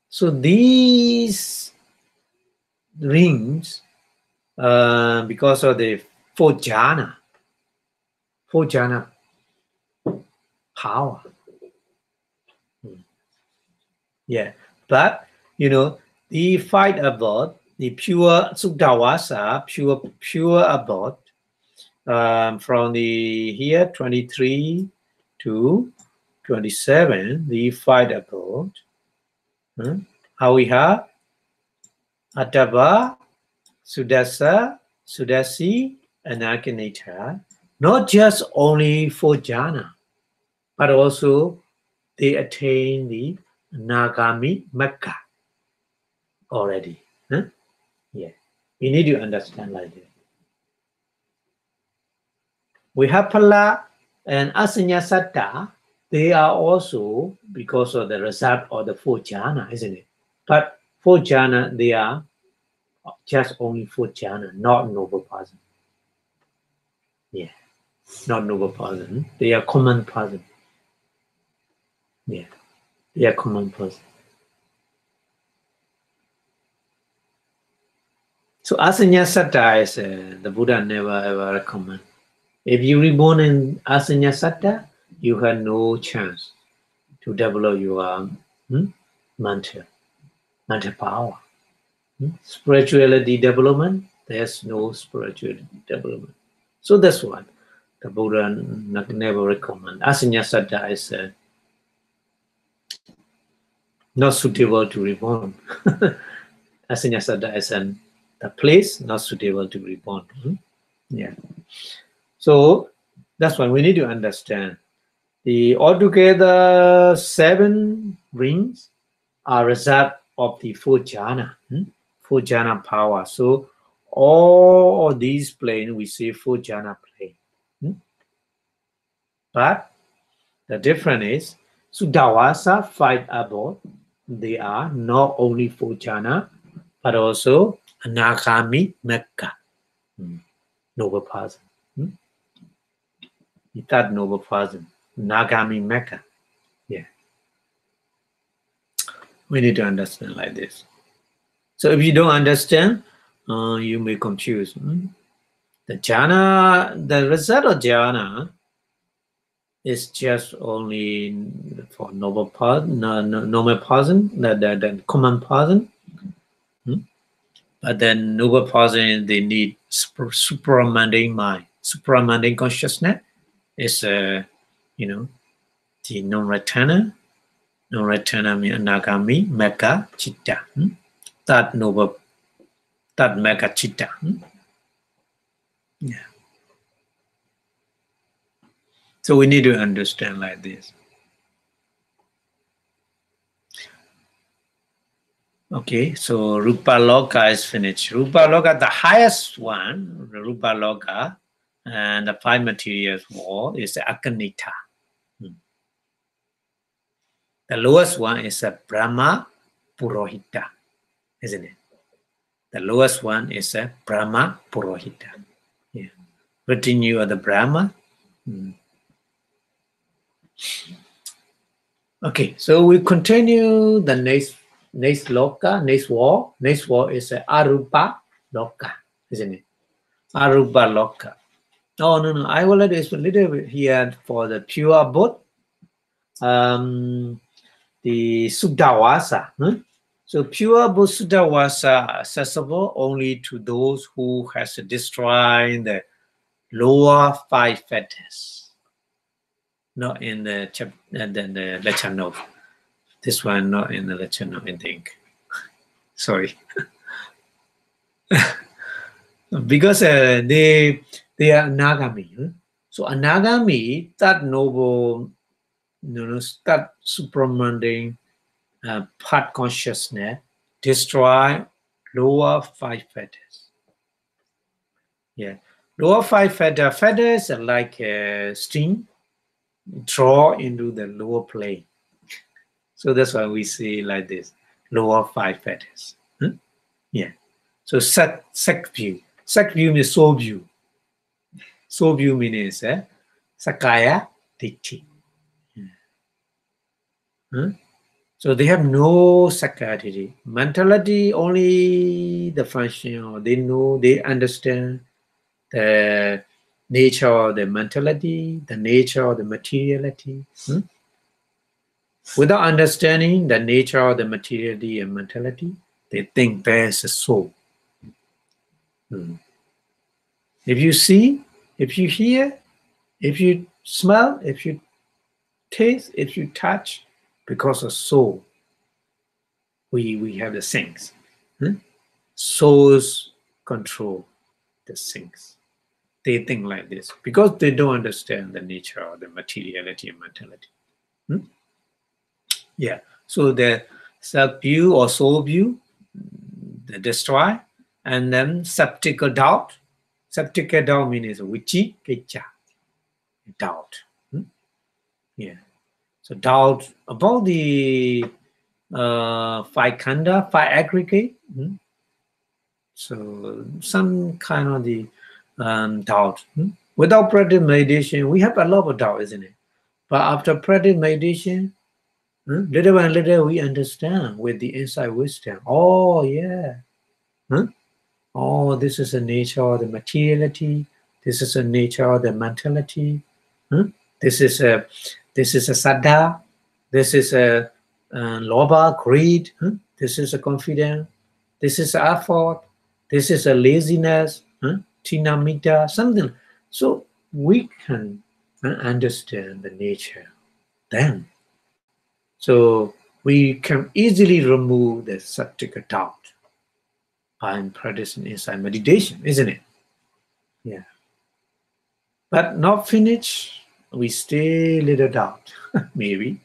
So these rings, because of the 4 jhana power. Yeah, but the 5 abode, the pure Sukdawasa, pure abode, from the here 23 to 27, the 5 abode. Aviha, Attapa, Sudasa, Sudasi, and Akaneta. Not just only 4 jhana, but also they attain the Nagami Magga already. Yeah, we need to understand like this. Vihapala and Asanya Satta, they are also because of the result of the 4 jhana, isn't it? But 4 jhana, they are just only 4 jhana, not noble person. Yeah, not noble person. They are common person. Yeah, they are common person. So Asanya Satta is the Buddha never ever recommend. If you reborn in Asanya Satta, you have no chance to develop your mental power. Spirituality development, there's no spirituality development. So that's what the Buddha never recommend. Asanya Satta is not suitable to reborn. Asanya Satta is the place not suitable to reborn. Yeah. So that's why we need to understand. The altogether 7 rings are result of the 4 jhana, 4 jhana power. So all of these planes we say 4 jhana plane. But the difference is Sudawasa 5 above, they are not only 4 jhana, but also Anagami Mekka, noble person. That noble person, Nagami Mekka. Yeah. We need to understand like this. So if you don't understand, you may confuse. The jhana, the result of jhana is just only for noble person, normal person, the common person. But then noble person, they need supramundane mind, supramundane consciousness is the non-returner. Non-returner means Anagami, Mekka, Chitta. That noble, that Mekka Chitta. Yeah. So we need to understand like this. Okay, so Rupa Loka is finished. Rupa Loka, the highest one, Rupa Loka, and the 5 materials world is the Akanita. The lowest one is a Brahma Purohita, isn't it? The lowest one is a Brahma Purohita. Yeah. Retinue of the Brahma. Okay, so we continue the next loka, next wall. Next wall is a Arupa Loka, isn't it? Arupa Loka. Oh, no. I will let this a little bit here for the pure abode. The Suddhavasa. So pure abode Suddhavasa accessible only to those who has destroyed the lower 5 fetters. Not in the chapter, the lecture note. This one not in the lecture note, I think. Sorry. Because they are Anagami. So Anagami, that noble, that supramundane part consciousness, destroy lower 5 fetters. Yeah, lower 5 fetters are like a string draw into the lower plane. So that's why we see like this, lower 5 fetters. Yeah. So sec view. Sec view means soul view. Soul view means Sakaya Ditti. So they have no Sakaya Ditti. Mentality only the function. They know, they understand the nature of the mentality, the nature of the materiality. Without understanding the nature of the materiality and mentality, they think there's a soul. If you see, if you hear, if you smell, if you taste, if you touch, because of soul, we have the things. Souls control the things. They think like this because they don't understand the nature of the materiality and mentality. Yeah. So the self view or soul view, they destroy, and then skeptical doubt. Skeptical doubt means vichi kicha. doubt. Yeah. So doubt about the five khandha, five aggregate. So some kind of the doubt. Without practice meditation, we have a lot of doubt, isn't it? But after practice meditation, little by little we understand with the inside wisdom. Oh yeah. Oh, this is the nature of the materiality. This is the nature of the mentality. This is a saddha. This is a lobha, greed. This is a confidence. This is effort. This is a laziness. Tinamita, something. So we can understand the nature then. So we can easily remove the sattvika doubt by practicing inside meditation, isn't it? Yeah. But not finished. We stay little doubt, maybe.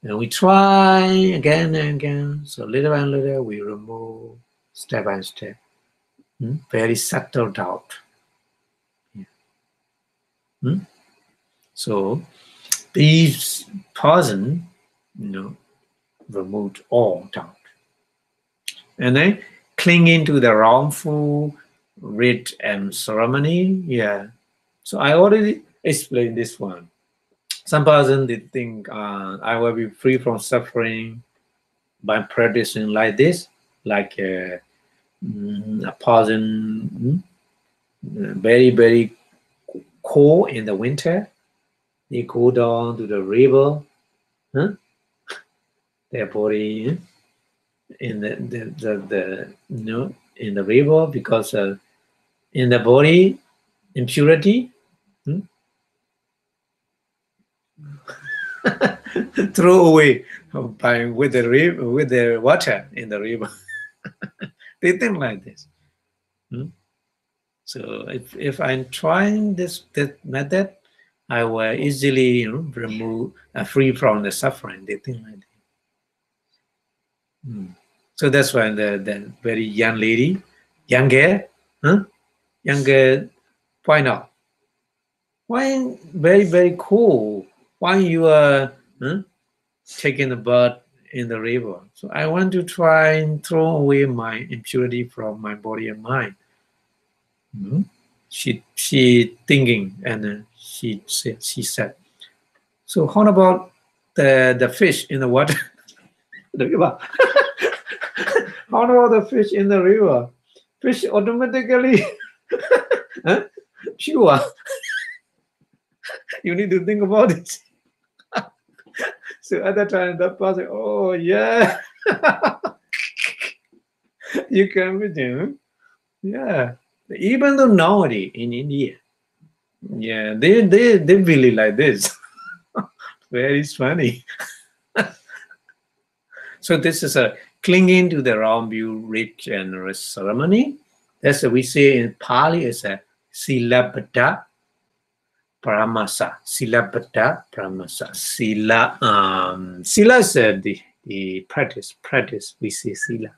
And we try again and again. So little by little we remove step by step. Very subtle doubt. Yeah. So these person, removed all doubt. And then clinging to the wrongful rite and ceremony. Yeah. So I already explained this one. Some person they think I will be free from suffering by practicing like this, like a person very, very cold in the winter. They go down to the river, their body in the in the river because in the body impurity. Throw away with the water in the river. They think like this. So if I'm trying this method, I will easily remove free from the suffering. They think like that. So that's why the very young lady, younger point out, why very, very cool, why you are taking a bath in the river. So I want to try and throw away my impurity from my body and mind. She thinking, and she said, so how about the fish in the water? The river. How about the fish in the river? Fish automatically pure. You need to think about it. So at that time, that person, oh yeah, you can imagine. Yeah, even though nowadays in India, yeah, they really like this. Very funny. So this is a clinging to the wrong view, rich and ceremony. That's what we say in Pali is a silabhata paramasa. Silabhata paramasa. Sila is the practice. Practice. We say sila.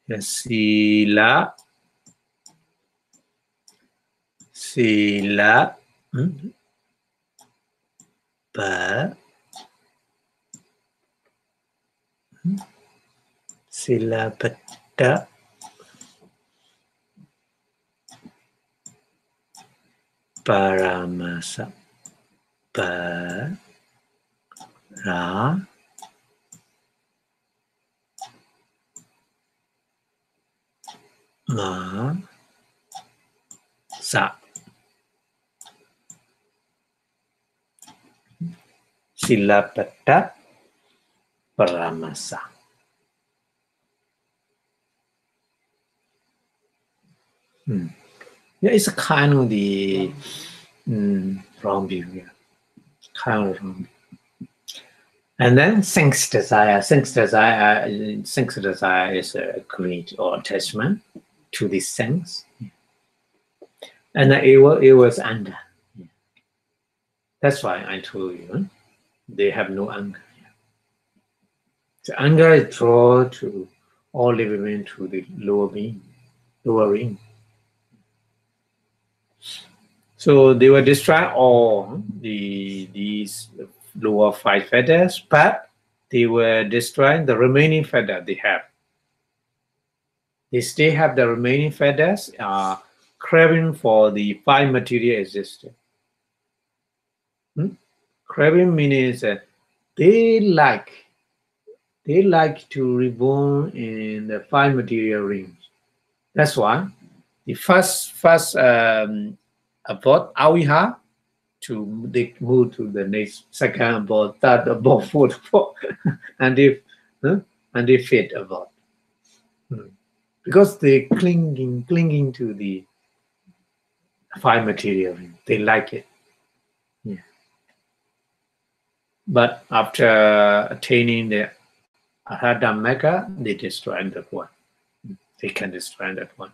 Yes, sila. Sila. Silabhata paramasa. Paramasa. Silabhata paramasa. Yeah, it's a kind of the wrong view. Yeah. Kind of wrong view. And then sense desire. Sense desire is a greed or attachment to this sense. Yeah. And it was anger. Yeah. That's why I told you they have no anger. Yeah. So anger is drawn to all living beings to the lower being, lower ring. So they will destroy all these lower 5 feathers, but they were destroying the remaining feather they have. They still have the remaining feathers, craving for the 5 material existence. Craving means that they like to reborn in the 5 material rings. That's why the first abort aviha to they move to the next second abort, third abort, fourth abort, and they fifth abort. Because they clinging to the 5 material ring. They like it. Yeah. But after attaining the Abhidhamma, they destroy that one. They can destroy that one.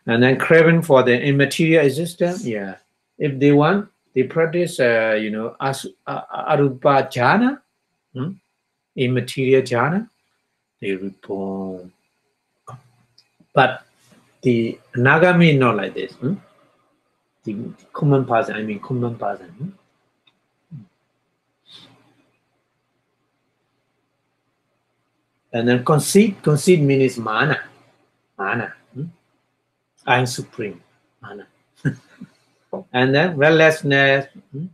And then craving for the immaterial existence, yeah. If they want, they practice, arupa jhana, immaterial jhana, they reborn. But the Nagami not like this. The common person, And then conceit means mana. I am supreme, mana. And then restlessness and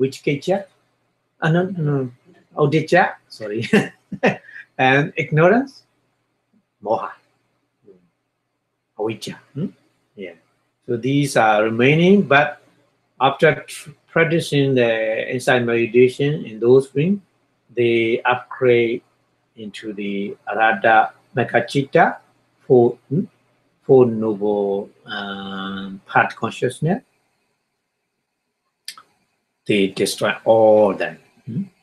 vicikiccha, udicca, sorry, and ignorance, moha, avijja. Yeah. So these are remaining, but after practicing the insight meditation in those rings, they upgrade into the Arada Mekachita, four noble part consciousness. They destroy all them.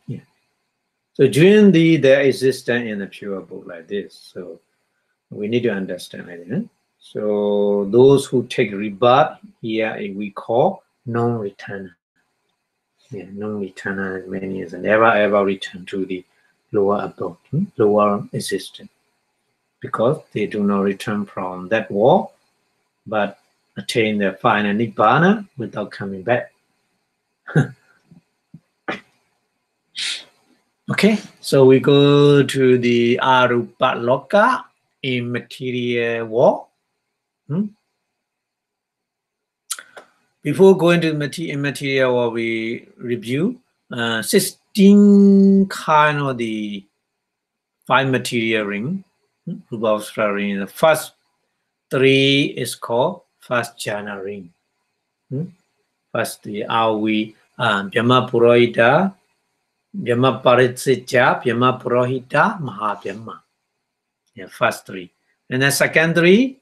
Yeah. So during their existence in a pure book like this, so we need to understand it. So those who take rebirth here we call non-returner. Yeah, non-returner in many years and never return to the lower abode, lower existence, because they do not return from that war, but attain the final Nibbāna without coming back. Okay, so we go to the Arupa Loka, immaterial world. Before going to the immaterial world, we review 16 kind of the 5 material ring, Rupa ring. The first 3 is called first jhana ring. First, the Awi, Vyama Purohita, Vyama Paritsitya, Vyama Purohita, Mahavyama. Yeah, first 3. And then second 3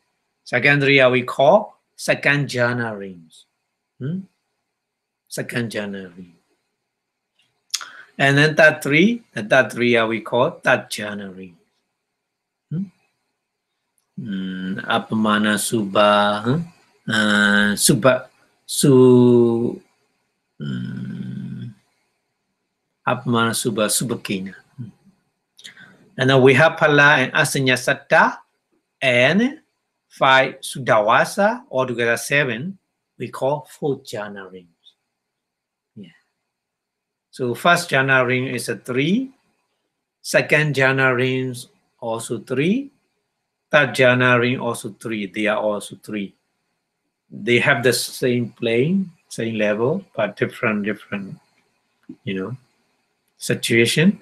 we call second jhana rings. Second jhana ring. And then third 3 we call third jhana ring. Apamana Subha, Apamana Subha, Subhakina. And then we have Pala and Asanya Satta and 5 Sudawasa, altogether 7, we call 4 jhana rings. Yeah. So first jhana ring is a 3, second jhana rings also 3, third jhana ring also 3. They are also 3. They have the same plane, same level, but different, situation.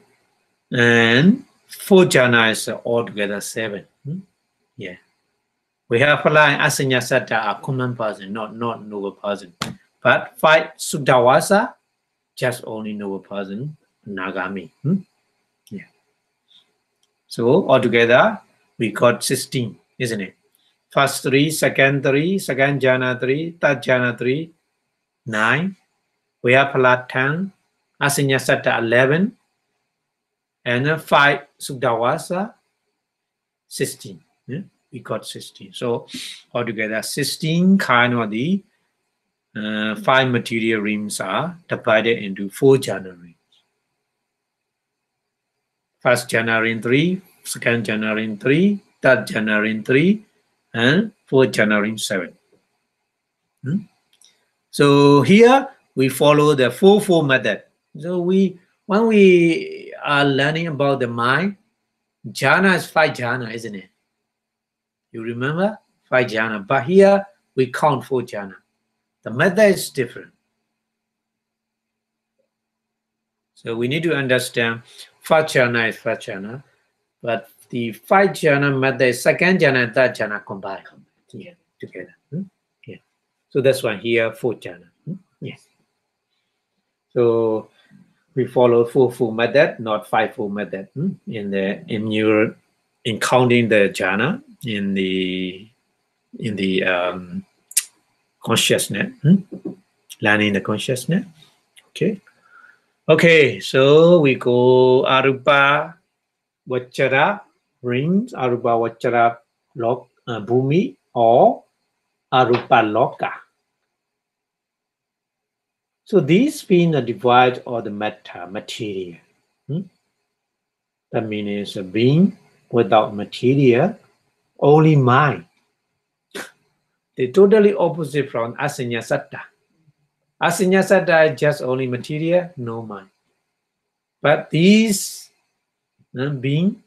And 4 jhana is altogether 7. Yeah. We have Pala and Asanya Satta are common person, not noble person. But 5 Sudawasa, just only noble person, Nagami. Yeah. So altogether, we got 16, isn't it? First 3, second jhana 3, third jhana 3, 9. We have Pala 10, Asanya Satta 11, and 5 Sudawasa, 16. Yeah? We got 16. So altogether 16 kind of the 5 material rings are divided into 4 jhana rings. First jhana ring 3, second jhana ring 3, third jhana ring 3, and 4th jhana ring 7. Hmm? So here we follow the 4-4 method. So when we are learning about the mind, jhana is 5 jhana, isn't it? You remember 5 jhana, but here we count 4 jhana. The method is different. So we need to understand first jhana is first jhana, but the 5 jhana method is second jhana and third jhana combined here together. Yeah. So that's why here 4 jhana. Yes. So we follow 4-4 method, not 5-4 method. In counting the jhana in the consciousness, learning the consciousness. Okay, so we go arupa vachara rings, arupa vachara bhumi, or arupa loka. So these being a divide or the material. That means a being without material, only mind. They're totally opposite from asanya satta. Asanya satta is just only material, no mind. But these being,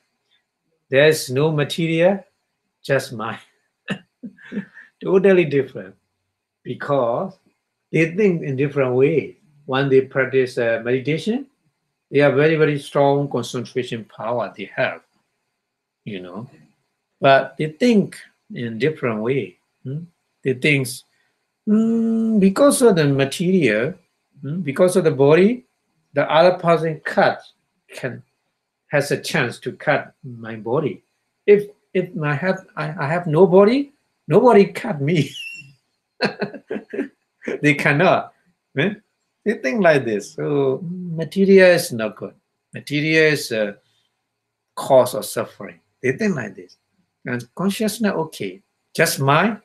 there's no material, just mind. Totally different, because they think in different ways. When they practice meditation, they have very, very strong concentration power they have, but they think in different way. They think because of the material, because of the body, the other person has a chance to cut my body. If I have no body, nobody cut me. They cannot. They think like this. So material is not good. Material is a cause of suffering. They think like this. And consciousness, okay, just mind.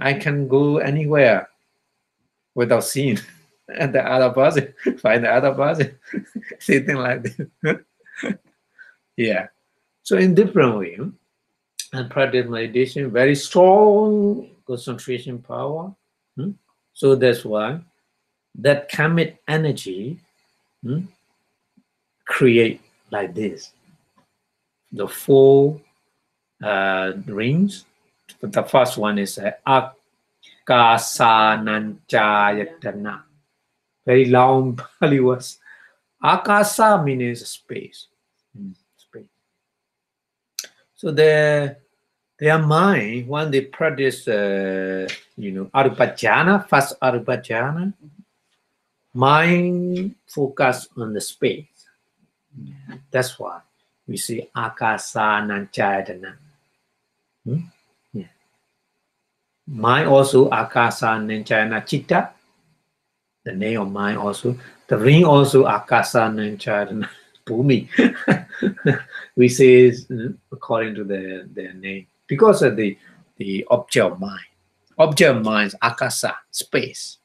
I can go anywhere without seeing and the other person, find the other person. They think like this. Yeah. So in different way, and practice meditation, very strong concentration power. So that's why that kammic energy create like this. The 4 rings. The first one is Akasananchayatana. Very long Pali words. Akasa means space. Space. So their mind, when they practice, arupajana, first arupajana, mind focus on the space. That's why we see Akasananchayatana. Yeah. Mind also Akasananchayana Chitta. The name of mind also. The ring also Akasananchayana Bhumi. We say according to their name, because of the object of mind. Object of mind is Akasa, space.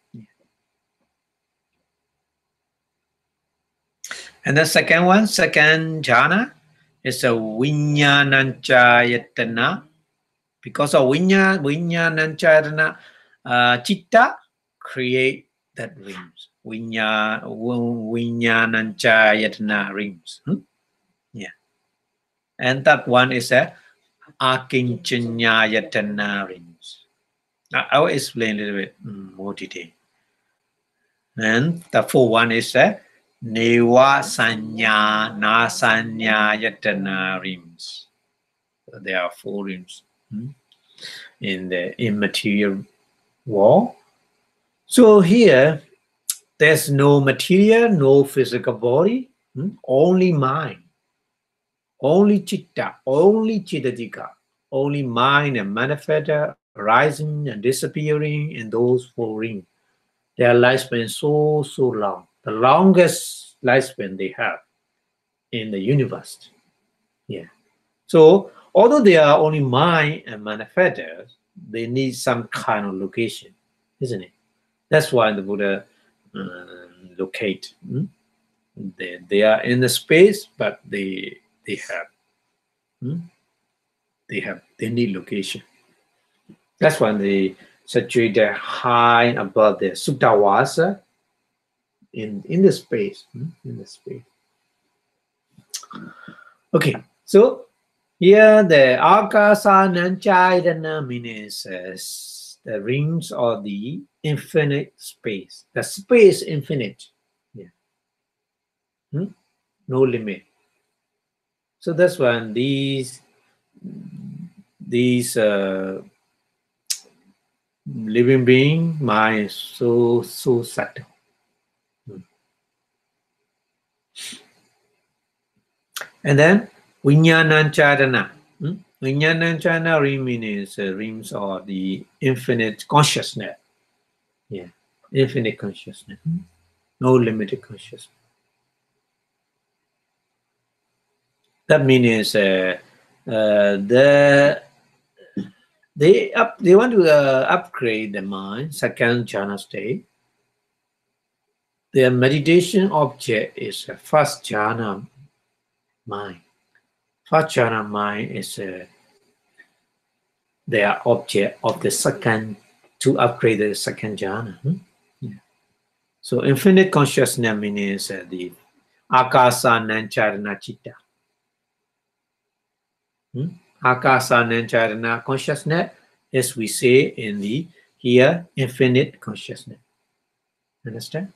And the second jhana, is a Vinyananchayatana. Because of Vinyananchayatana, Chitta create that rings. Vinyananchayatana rings. Yeah. And that one is a Akinchanyayatana rings. I will explain a little bit more detail. And the 4th one is a Neva Sanya Nasanyayatana rings. So there are 4 rings in the immaterial world. So here, there's no material, no physical body, only mind, only chitta, only chittatika, only mind and manifesta rising and disappearing in those 4 rings. Their lifespan is so long, the longest lifespan they have in the universe. Yeah. So although they are only mind and manifesta, they need some kind of location, isn't it? That's why the Buddha locate. They are in the space, but they need location. That's why situated high above the Suttavasa in the space. In the space. Okay, so here the Akasananchayana means the rings or the infinite space. The space infinite. Yeah. No limit. So that's when these living being mind is so subtle. And then Vijnanancharana. Vijnanancharana ring means rings or the infinite consciousness. Yeah, infinite consciousness. No limited consciousness. That means they want to upgrade the mind, second jhana state. Their meditation object is a first jhana mind. First jhana mind is their object of the second, to upgrade the second jhana. Yeah. So infinite consciousness means the Akasanancarana citta. Akasanancarana consciousness, as we say in the here, infinite consciousness. Understand?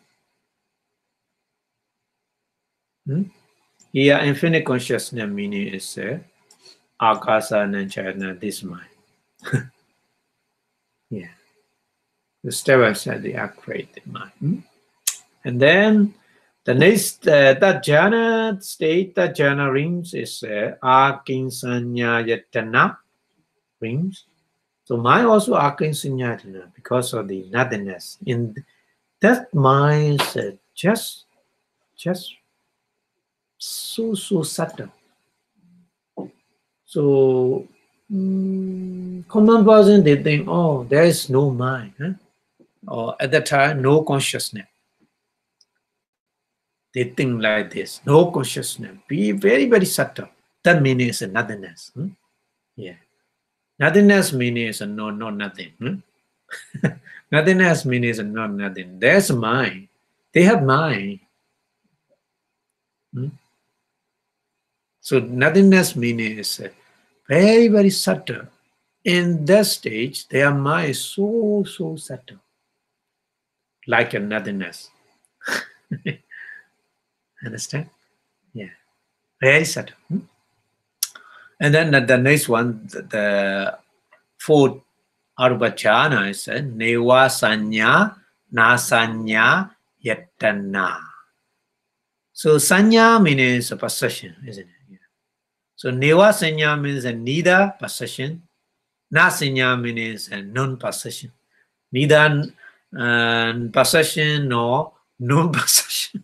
Here, infinite consciousness meaning is Akasanancarana, this mind. Yeah. The step by step they upgrade the mind. And then the next, that jhana state, that jhana rings is Akinsanyayatana rings. So mind also Akinsanyayatana because of the nothingness. In that mind is just so subtle. So common person, they think, oh, there is no mind. Or at that time, no consciousness. They think like this, no consciousness, be very, very subtle. That meaning is nothingness. Yeah. Nothingness meaning is no nothing. Nothingness means not nothing. There's mind. They have mind. So nothingness meaning is very, very subtle. In that stage, their mind is so subtle. Like a nothingness. Understand? Yeah. Very subtle. And then the next one, the fourth Arubachana is Neva Sanya Nasanya Yatana. So Sanya means a possession, isn't it? Yeah. So Neva Sanya means neither possession. Nasanya means non-possession. Neither possession nor non-possession.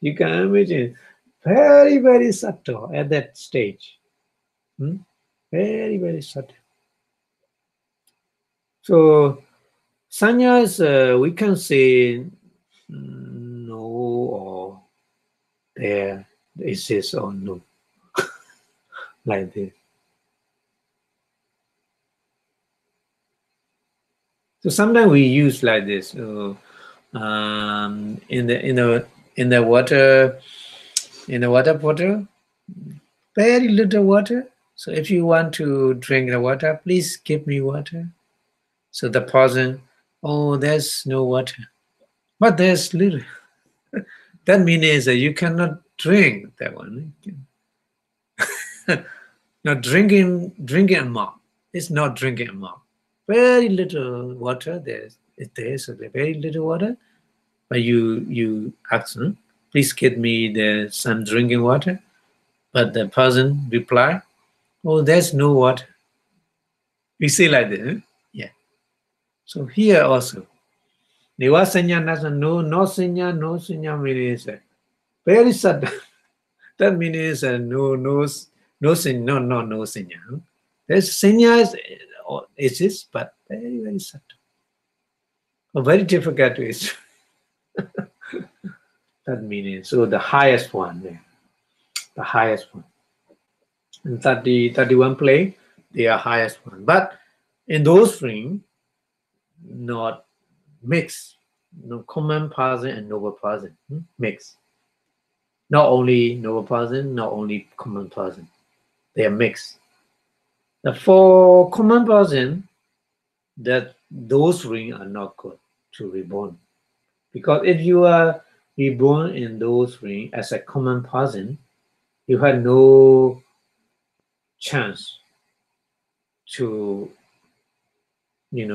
You can imagine, very, very subtle at that stage. Very, very subtle. So, sanyas, we can say no or there exists or no. Like this. So sometimes we use like this. In the water bottle, very little water. So if you want to drink the water, please give me water. So the person, oh, there's no water, but there's little. That means that you cannot drink that one. Not drinking amount. It's not drinking amount. Very little water. There's very little water, but you ask them, please give me some drinking water. But the person reply, oh, there's no water. We say like this. Yeah. So here also, Neva Sanya Nasa, no Sanya means very subtle. That means no Sanya. There's Sanya exists, but very, very subtle. Very difficult to explain. That meaning. So the highest one there. The highest one. In 31 play, They are highest one. But in those rings, not mixed. No common person and noble person. Mixed. Not only noble person, not only common person. They are mixed. For common person, that those rings are not good to reborn. Because if you are reborn in those rings as a common person, you have no chance to, to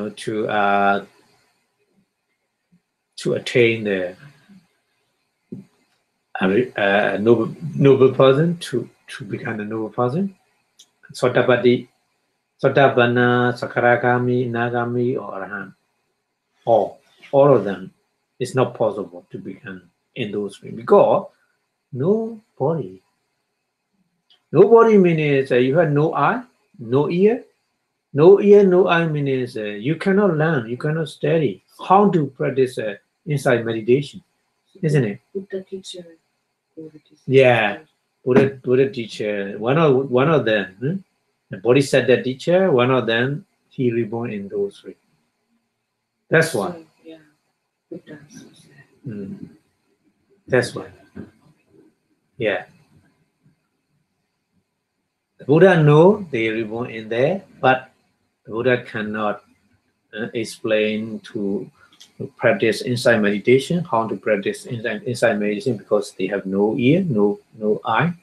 attain the noble person, to become a noble person. Sotapatti, Sotapanna, Sakaragami, Nagami, or Arahant. All of them, it's not possible to become in those rings because nobody means you have no eye, no ear. No ear, no eye means you cannot learn, you cannot study how to practice inside meditation, isn't it?
Buddha teacher.
Yeah, Buddha teacher. One of them, the Bodhisattva teacher. One of them, he reborn in those rings. That's why.
So, yeah, Buddha.
That's why. Yeah. The Buddha know they reborn in there, but the Buddha cannot explain to practice inside meditation, how to practice inside meditation, because they have no ear, no eye.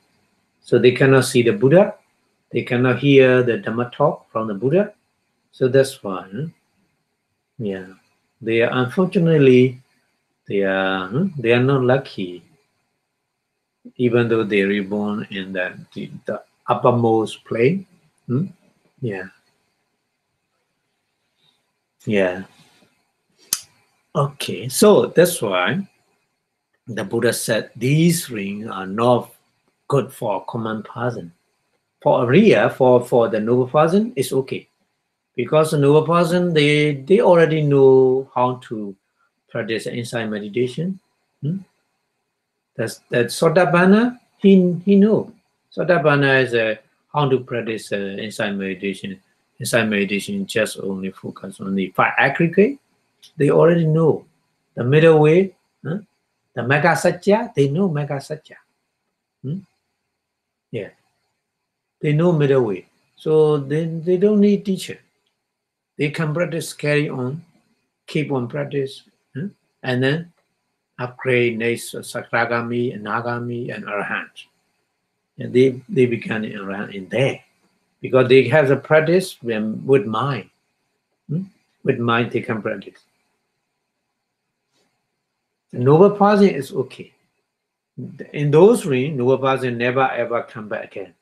So they cannot see the Buddha. They cannot hear the Dhamma talk from the Buddha. So that's why, yeah, they are, unfortunately, they are not lucky, even though they reborn in the uppermost plane. Yeah. Yeah. Okay, so that's why the Buddha said these rings are not good for a common person. For Arya, for the noble person, it's okay. Because the noble person, they already know how to practice inside meditation. That Sotapanna, he know. Sotapanna is how to practice inside meditation. Inside meditation, just only focus on the 5 aggregate. They already know. The middle way, the Mega Satya, they know Mega Satya. Yeah. They know middle way. So they don't need teacher. They can practice, carry on, keep on practice, and then upgrade next Sakragami, Nagami, and Arahant. And they become Arahant in there. Because they have the practice with mind. With mind they can practice. The noble person is okay. In those rings, noble person never ever come back again.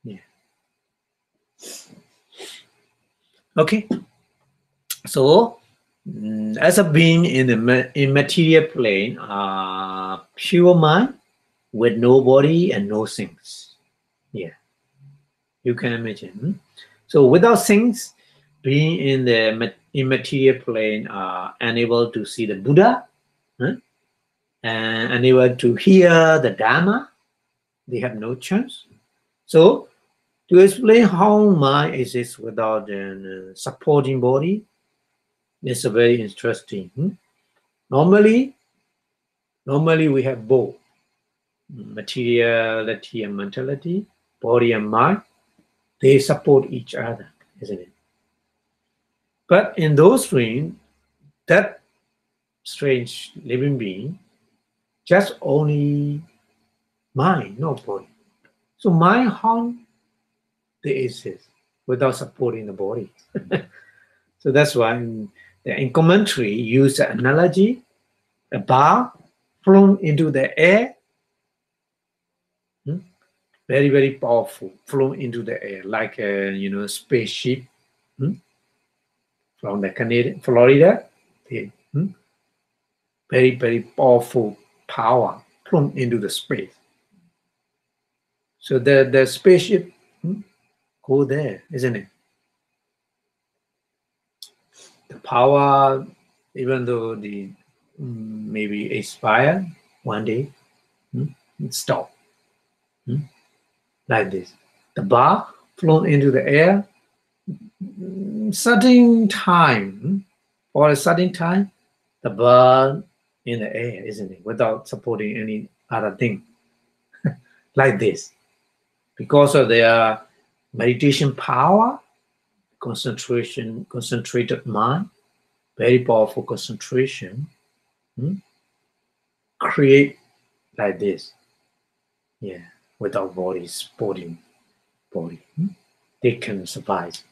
Yeah. Okay. So, as a being in the material plane, pure mind with no body and no things. Yeah. You can imagine. So without things, being in the immaterial plane are unable to see the Buddha, and unable to hear the Dhamma. They have no chance. So to explain how mind exists without a supporting body, it's a very interesting. Normally we have both materiality and mentality, body and mind. They support each other, isn't it? But in those rings, that strange living being just only mind, no body. So mind, how they exist without supporting the body. So that's why in commentary use the analogy, a bar flown into the air, very, very powerful, flown into the air, like a spaceship from the Florida. Very, very powerful power flown into the space. So the spaceship go there, isn't it? The power, even though the maybe expire one day, it stop. like this. The bar flown into the air, certain time, for a certain time, the bar in the air, isn't it? Without supporting any other thing, like this. Because of their meditation power, concentration, concentrated mind, very powerful concentration, create like this. Yeah, without body supporting body. They can survive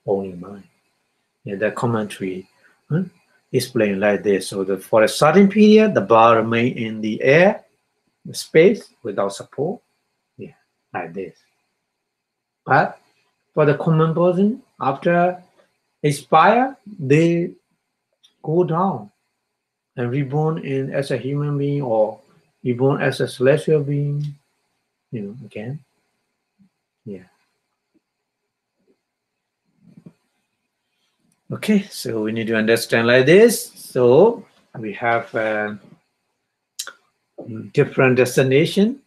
only mind. Yeah, the commentary explain like this. So for a certain period, the bar remain in the air, the space without support. Yeah, like this. But for the common person, after expire, they go down and reborn in as a human being or reborn as a celestial being. Again. Yeah. Okay, so we need to understand like this. So we have different destination,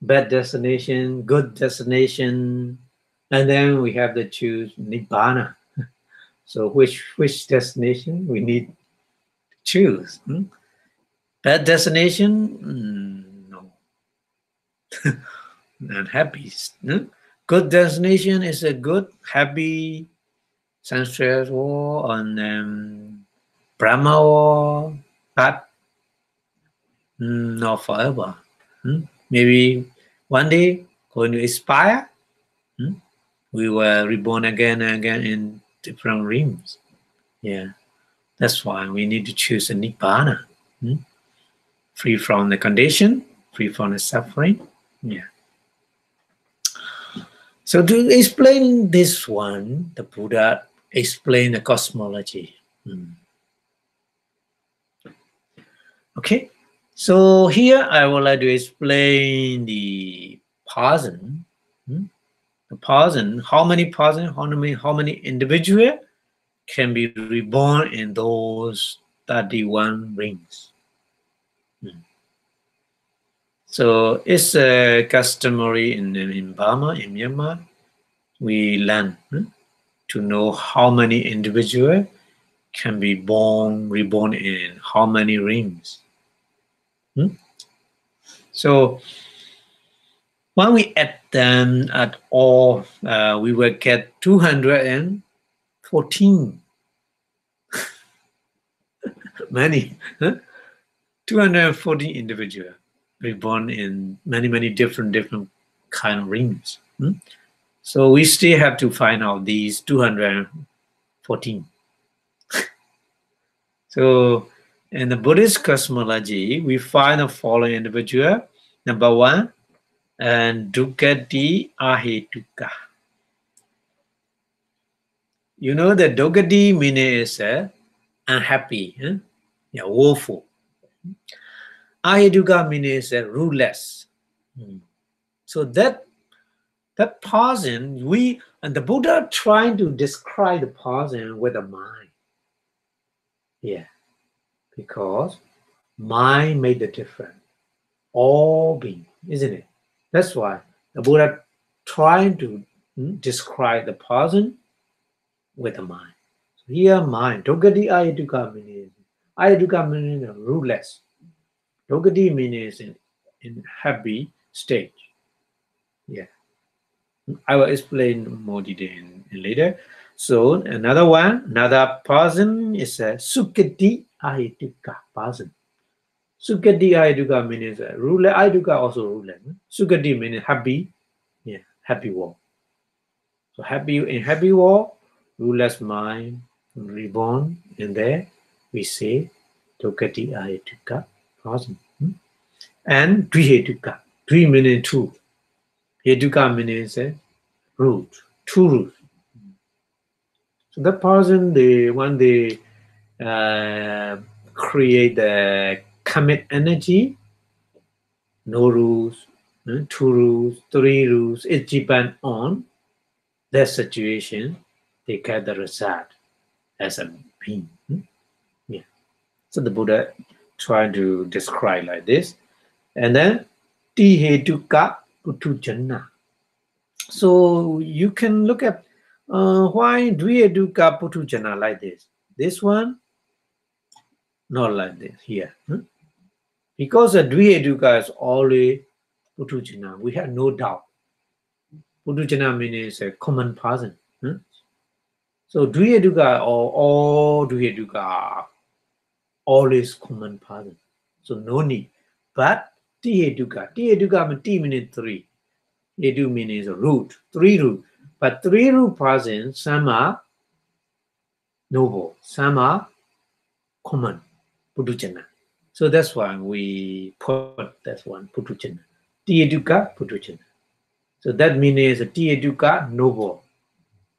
bad destination, good destination, and then we have to choose Nibbāna. So which destination we need to choose? Bad destination, no, not happy. Good destination is a good, happy, sunset war on Brahma war, but not forever. Maybe one day going to expire. We were reborn again and again in different realms. Yeah, that's why we need to choose a Nibbāna, free from the condition, free from the suffering. Yeah. So to explain this one, the Buddha explained the cosmology. Okay, so here I would like to explain the person. The person, how many individuals can be reborn in those 31 rings. So it's customary in Burma, in Myanmar, we learn to know how many individuals can be reborn in how many rings. So when we add them at all, we will get 214. Many, 214 individuals reborn in many different kind of rings. So we still have to find out these 214. So in the Buddhist cosmology, we find the following individual. Number 1, and Dukkati Ahetuka. You know that Dukkati meaning is unhappy, woeful. Ahetuka meaning is rootless. So that person, and the Buddha trying to describe the person with a mind. Yeah, because mind made the difference. All being, isn't it? That's why the Buddha trying to describe the person with a mind. So here, mind. Dukkati Ahetuka meaning. Ahetuka meaning rootless. Dukkati means in happy stage. Yeah. I will explain more detail later. So another person is a Sukkati Ahetuka person. Sukkati Ahetuka means ruler. Ahetuka also ruler. Sukkati means happy. Yeah, happy war. So happy war, ruler's mind reborn, and there we say Dukkati Ahetuka person. And Dvihetuka. Dvi means two. Hetuka means root, two roots. So that person, when they create the commit energy, no rules, 2 rules, 3 rules, it depends on their situation, they get the result as a being. Yeah. So the Buddha tried to describe like this. And then Tihetuka Putujana. So you can look at why Dviya Dukkha Putujana like this. This one, not like this here. Because the Dviya Dukkha is always Putujana. We have no doubt. Putujana means a common person. So Dviya Dukkha or all Dviya Dukkha are always common person. So no need. But Tiya Dukkha means T means 3. Edu means root, 3 root. But 3 root persons, some are noble, some are common, Putujana. So that's why we put that one, Putujana. Tiya Dukkha, Putujana. So that means Tiya Dukkha, noble.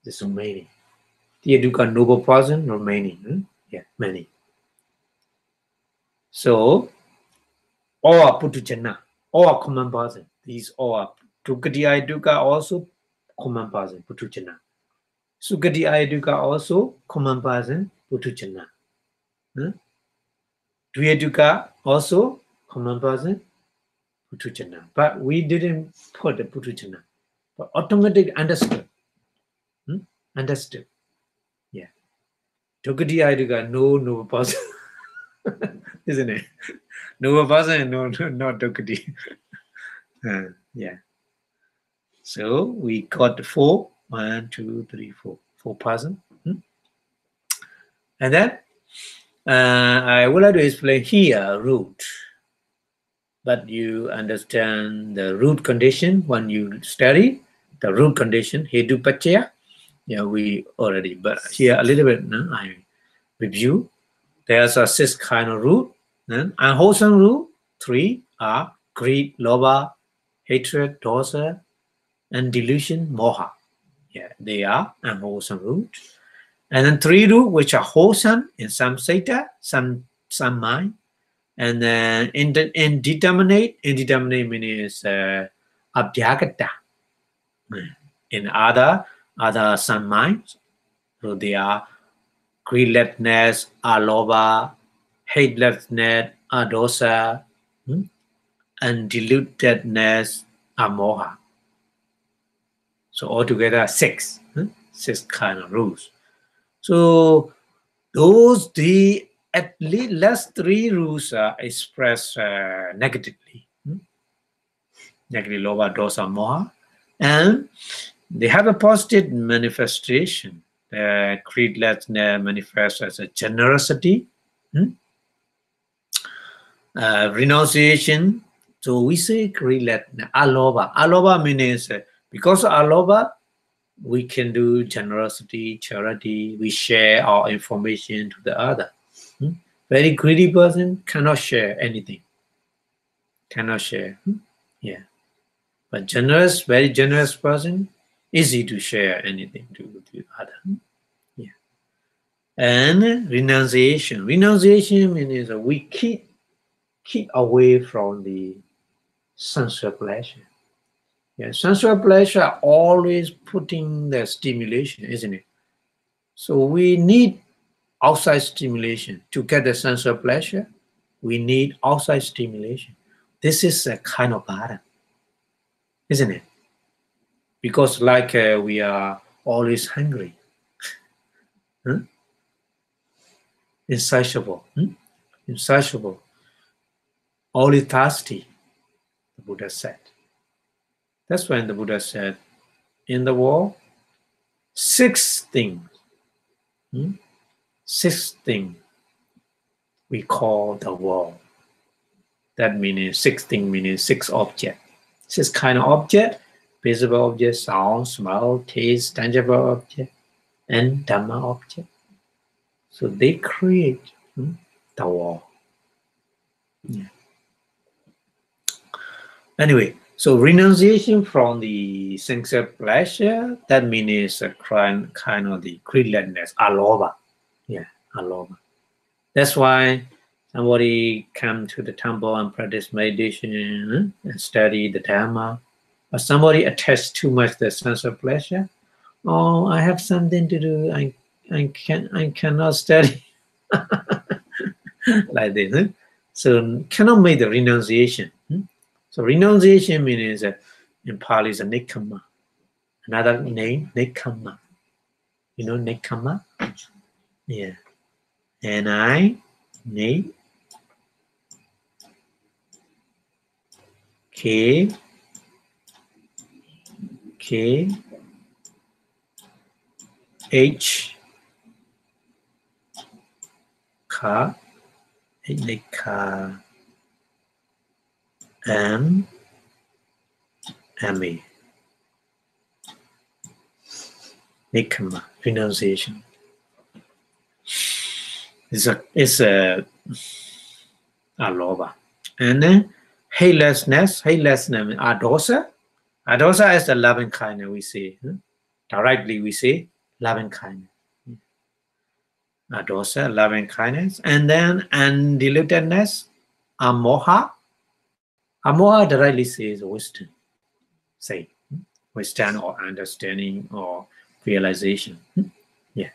This is many. Tiya Dukkha, noble person, or many. Yeah, many. So all are Putujana, all are common person. These all are Tukadiya Dukkha also common person, Putujana. Sukadiya Dukkha also common person, Putujana. Dviya Dukkha also common person, Putujana. But we didn't put the Putujana. But automatic understood. Understood. Yeah. Tukadiya Dukkha, no person. Isn't it? No person, no, not Tukadi. Yeah. So we got 4. 1, 2, 3, 4. 4 person. And then I would like to explain here root. But you understand the root condition when you study the root condition, Hedu Pachaya. Yeah, we already, but here a little bit, I review. There's a 6 kind of root. Unwholesome root, 3 are greed, lobha, hatred, dosa, and delusion, moha. Yeah, they are unwholesome roots. And then 3 root which are wholesome in some sata, some mind. And then indeterminate means abhyagata. In other some minds, so they are greedlessness, alobha, hatelessness, adosa, and deludedness, amoha. So altogether 6, 6 kind of rules. So those at least last 3 rules are expressed negatively. Negative lobha, dosa, moha. And they have a positive manifestation. Greedlessness manifests as a generosity. Renunciation. So we say greedlessness, alobha. Alobha means because of alobha, we can do generosity, charity. We share our information to the other. Very greedy person cannot share anything. Cannot share. Yeah. But generous, very generous person, easy to share anything to the other. Yeah. And renunciation. Renunciation means we keep away from the sensual pleasure. Yeah, sensual pleasure are always putting the stimulation, isn't it? So we need outside stimulation to get the sensual pleasure. We need outside stimulation. This is a kind of pattern, isn't it? Because like we are always hungry, insatiable, always thirsty, the Buddha said. That's when the Buddha said, in the world, 6 things, 6 things we call the world. That means 6 things means 6 objects. 6 kind of object, visible object, sound, smell, taste, tangible object, and Dhamma object. So they create the world. Yeah. Anyway, so renunciation from the sensual pleasure, that means a kind of the greedlessness, alobha. Yeah, alobha. That's why somebody come to the temple and practice meditation and study the Dhamma. But somebody attached too much to the sensual pleasure. Oh, I have something to do. I cannot study. Like this. So cannot make the renunciation. So renunciation means In Pali is a Nikama. Another name, Nikama. You know Nikama? Yeah. N-I, Ni, K, K, H, Ka, Nikka, M, M-A. Nikama, renunciation. It's a aloba. And then hatelessness means adosa. Adosa is the loving kindness, we say. Directly we say loving kindness. Adosa, loving kindness. And then undilutedness, amoha. Amoha directly says wisdom. Say wisdom or understanding or realization. Yeah.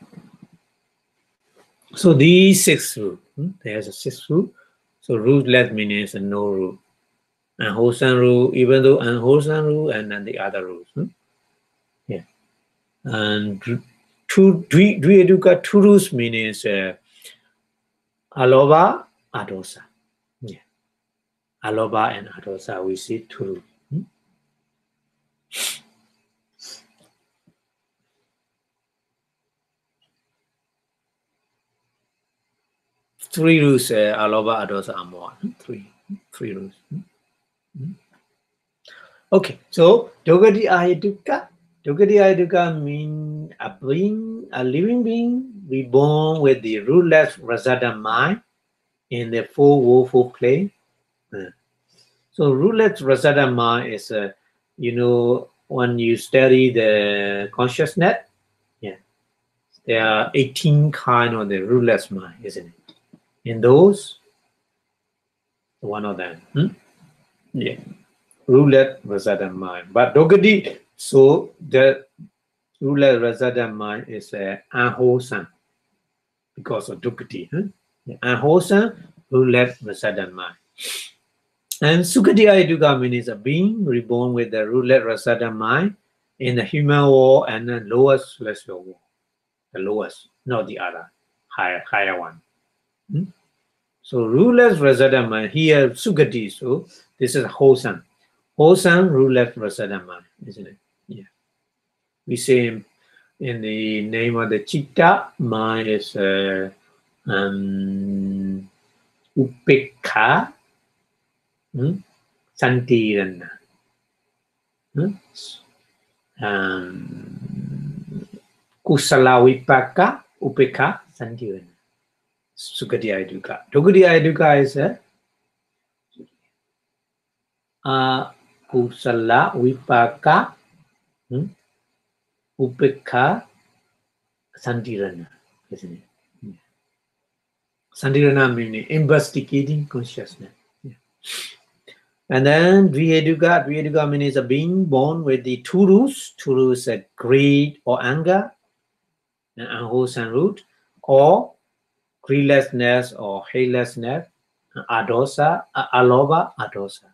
So these 6 roots. There's a 6 root. So rootless means no root. Unwholesome root, even though unwholesome root, and then the other roots. Yeah. And Dviyaduka, 2 roots means aloba, adosa. Yeah. Aloba and adosa, we see 2 roots. 3 roots, aloba, adosa, amoha. 3 roots. Okay, so Dogati Aheduka. Dogati Aheduka means a living being reborn with the rootless Rasada mind in the 4 woeful plane. So rootless Rasada mind is, when you study the consciousness, yeah, there are 18 kind of the rootless mind, isn't it? In those, one of them. Yeah. Rootless Rasada mind. But Dogati, so the rootless Rasada mind is unwholesome because of Dogati. Unwholesome, rootless Rasada mind. And Sukati Aheduka means a being reborn with the rootless Rasada mind in the human world and the lowest celestial world. The lowest, not the other, higher one. So rootless Rasada mind, here Sukati, so this is wholesome. Wholesome, rootless Rasada mind, isn't it? Yeah. We say in the name of the Chitta, mind is Upekha, Santirana. Kusala Vipaka, Upekha, Santirana. Sukati Aheduka. Dogati Aheduka is Kusala Vipaka, Upekha, Santirana, isn't it? Santirana meaning investigating consciousness. Yeah. And then Dviyaduka means a being born with the 2 roots. 2 roots are greed or anger, and unwholesome root, or greedlessness or hatelessness, adosa, aloba, adosa,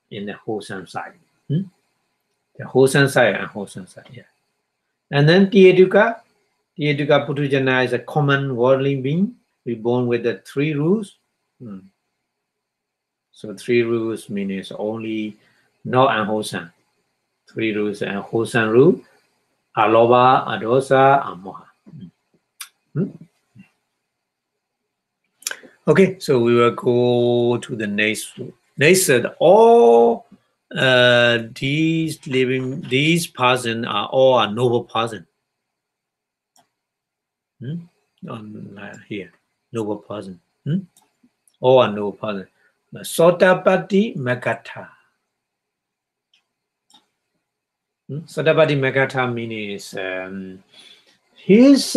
in the wholesome side. The wholesome side and unwholesome side, yeah. And then Tiyaduka Putujana is a common worldly being, reborn with the 3 roots. So 3 roots means only not unwholesome. 3 roots and wholesome root, aloba, adosa, amoha. Okay, so we will go to the next root. Next, all these persons are all a noble person. Here, noble person. All are noble person. Sotapati Makata. Sotapati Makata means he's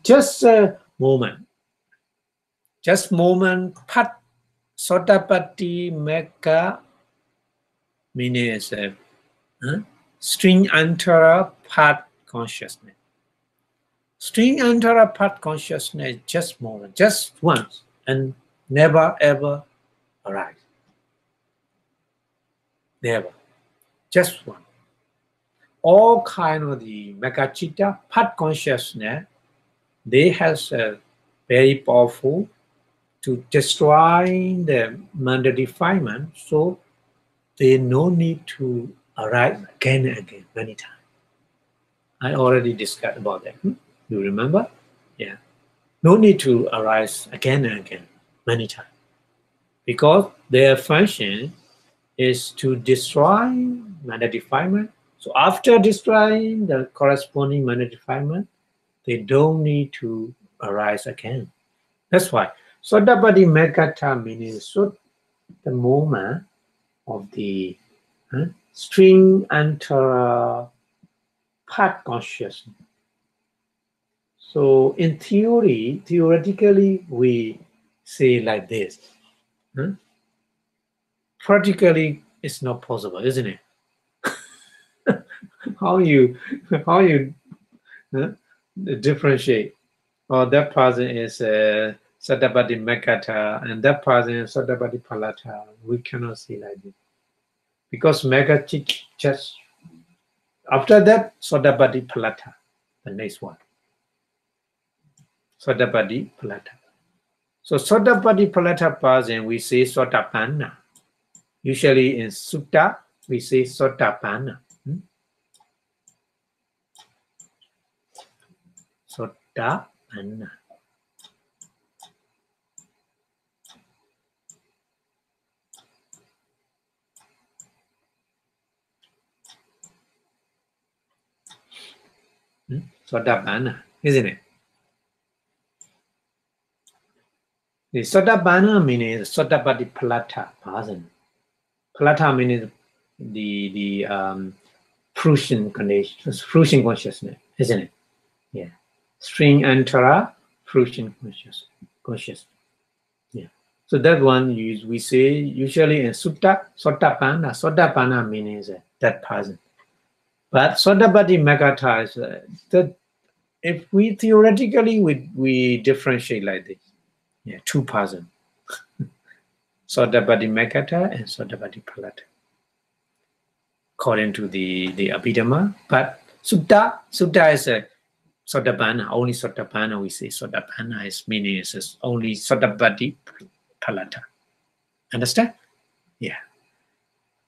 just a moment. Just moment, pat Sotapati Mekka means string antara part consciousness. String antara part consciousness just moment, just once, and never ever arise. Never. just one. All kind of the Megacita, part consciousness, they has a very powerful to destroy the mental defilement, so they no need to arise again and again many times. I already discussed about that. You remember? Yeah. No need to arise again and again many times, because their function is to destroy mental defilement. So after destroying the corresponding mental defilement, they don't need to arise again. That's why Sotabati Megata means so the moment of the string enter part consciousness. So in theoretically, we say like this. Practically, it's not possible, isn't it? how you differentiate? Or that person is Sotabati Megata, and that person is Sotabati Palata. We cannot say like this, because Megachit just after that Sotabati Palata, the next one. Sotabati Palata. So Sotabati Palata person, we say Sotapanna. Usually in Sutta, we say Sotapanna. Sotapanna. Sotapanna, isn't it? The Sotapanna means Sotapati Palata person. Palata means the fruition condition, fruition consciousness, isn't it? Yeah. String antara, fruition consciousness. Yeah. So that one we say usually in Sutta, Sotapanna. Sotapanna means that person. But Sotapati Megata is that if we theoretically we differentiate like this. Yeah, two persons. Sotapati Megata and Sotapati Palata, according to the Abhidhamma. But Sutta is a Sotapanna, only Sotapanna. We say Sotapanna is meaning is only Sotapati Palata. Understand? Yeah.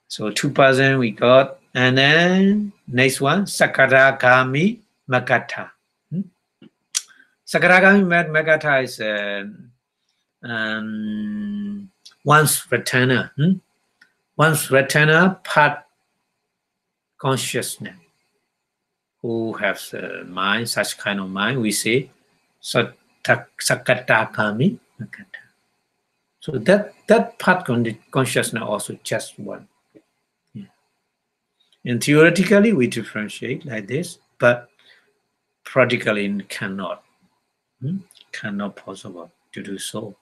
So two persons we got, and then next one Sakaragami Megata. Sakaragami Megata is one's returner. One's returner part consciousness, who has a mind, such kind of mind, we say Sakatakami Megata. So that part consciousness also just one. Yeah. And theoretically we differentiate like this, but practically cannot possible to do so.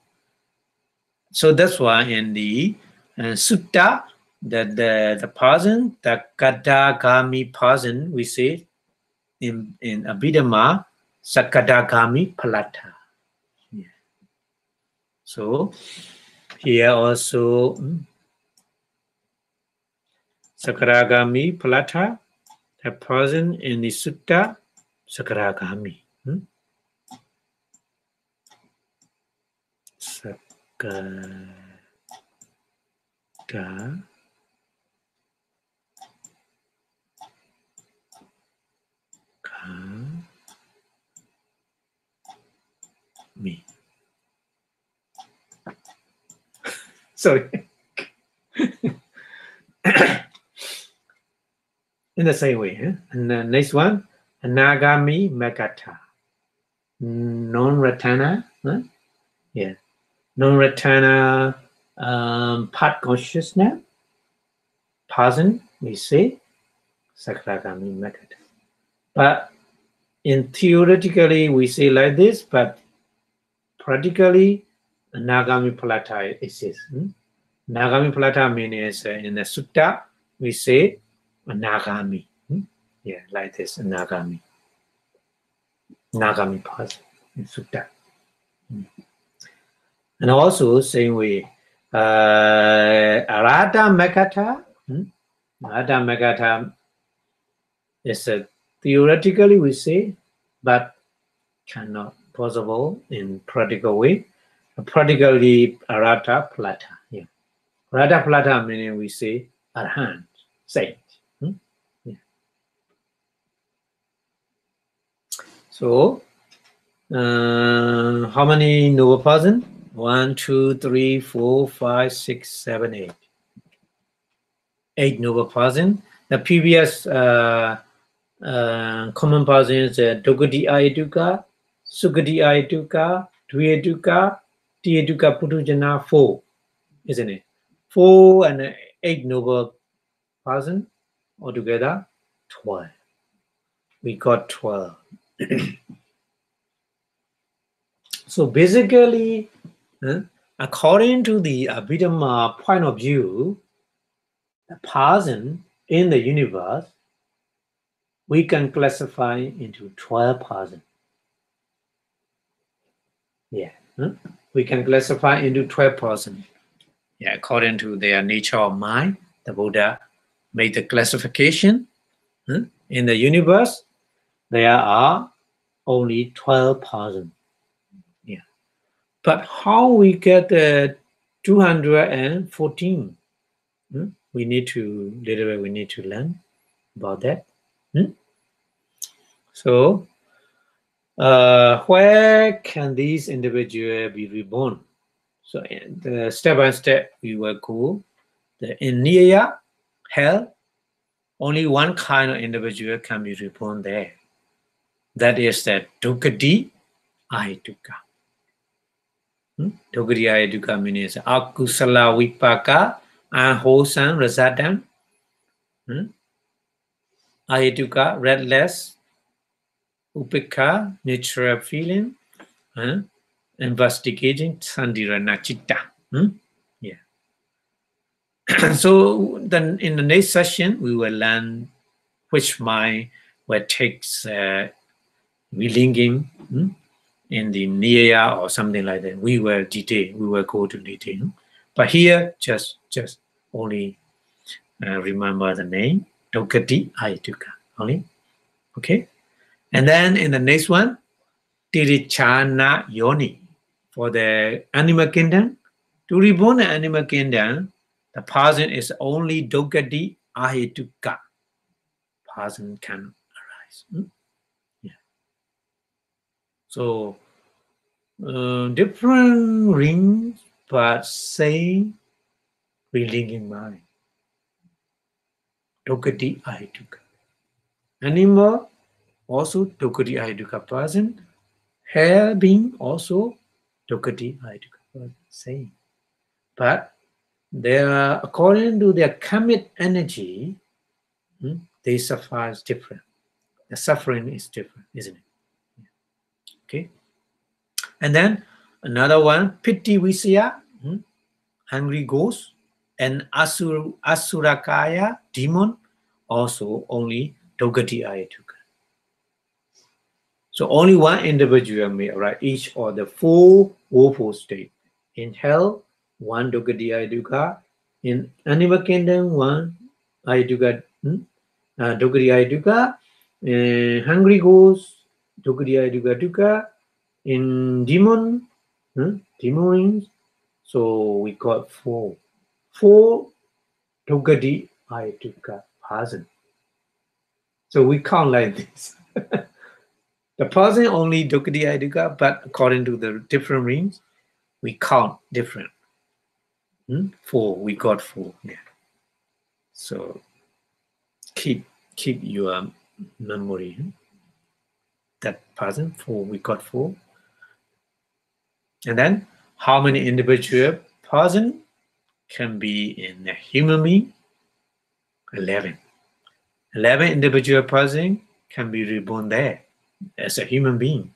So that's why in the Sutta, the person, the Kadagami person, we say in Abhidhamma, Sakadagami Palata. Yeah. So here also Sakaragami Palata, the person in the Sutta, Sakaragami. Sakaragami. Sorry. In the same way, and the next one, Anagami Megata, non-returner, yeah, non-returner part consciousness, person, we say Sakaragami Megata. But in theoretically we say like this, but practically Nagami Palata exists. Nagami Palata means in the Sutta we say Nagami. Yeah, like this, Nagami. Nagami person in Sutta. And also same way, Arata Megata, Abhidhamma is a theoretically we say, but cannot possible in practical way. Practically, Arata Plata. Yeah. Arata Plata meaning we say Arhan, saint. Yeah. So, how many noble person? 1, 2, 3, 4, 5, 6, 7, 8. 8 noble person. The previous common person is Dogati Ayaduka, Sukati Ayaduka, Dviyaduka, Tiyaduka Putujana, 4, isn't it? 4 and 8 noble person altogether 12. We got 12. So basically, according to the Abhidhamma point of view, the person in the universe, we can classify into 12 persons. Yeah, we can classify into 12 persons. Yeah, according to their nature of mind, the Buddha made the classification. In the universe, there are only 12 persons. Yeah, but how we get 214? We need to learn about that. So, where can these individuals be reborn? So, the step by step, we will go. In Nibbāna, hell, only one kind of individual can be reborn there. That is the Dukkati Ayaduka. Dukkati Ayaduka means akusala vipaka, unwholesome residence. Ayaduka, restless, upeka, natural feeling, investigating Sandirana Chitta. Yeah. So then in the next session, we will learn which mind will takes relinking in the near or something like that. We will go to detail. But here, just only remember the name, Dukkati Ayaduka only. Okay? And then in the next one, Tirichana Yoni. For the animal kingdom, to reborn the animal kingdom, the person is only Dukkati Ayaduka. Person can arise. Yeah. So, different rings, but same relinking mind. Dukkati Ayaduka. Animal, also Dukkati Ayaduka person. Hair being also Dukkati Ayaduka person. Same. But they are, according to their karmic energy, they suffer different. The suffering is different, isn't it? Okay. And then another one, Piti Visaya, hungry ghost, and Asurakaya, demon, also only Dukkati Ayaduka. So only one individual may arise each of the 4 woeful states. In hell, 1 Dukkati Ayaduka. In animal kingdom, 1 Ayaduka, Dukkati Ayaduka. Hungry ghost, Dukkati Ayaduka Dukkha. In demon, demons, so we got 4 Dukkati Ayaduka person. So we count like this. The person only Dukkati Ayaduka, but according to the different rings, we count different. 4, we got 4. Yeah. So keep your memory. That person 4, we got 4. And then how many individual person can be in a human being? 11. 11 individual person can be reborn there as a human being.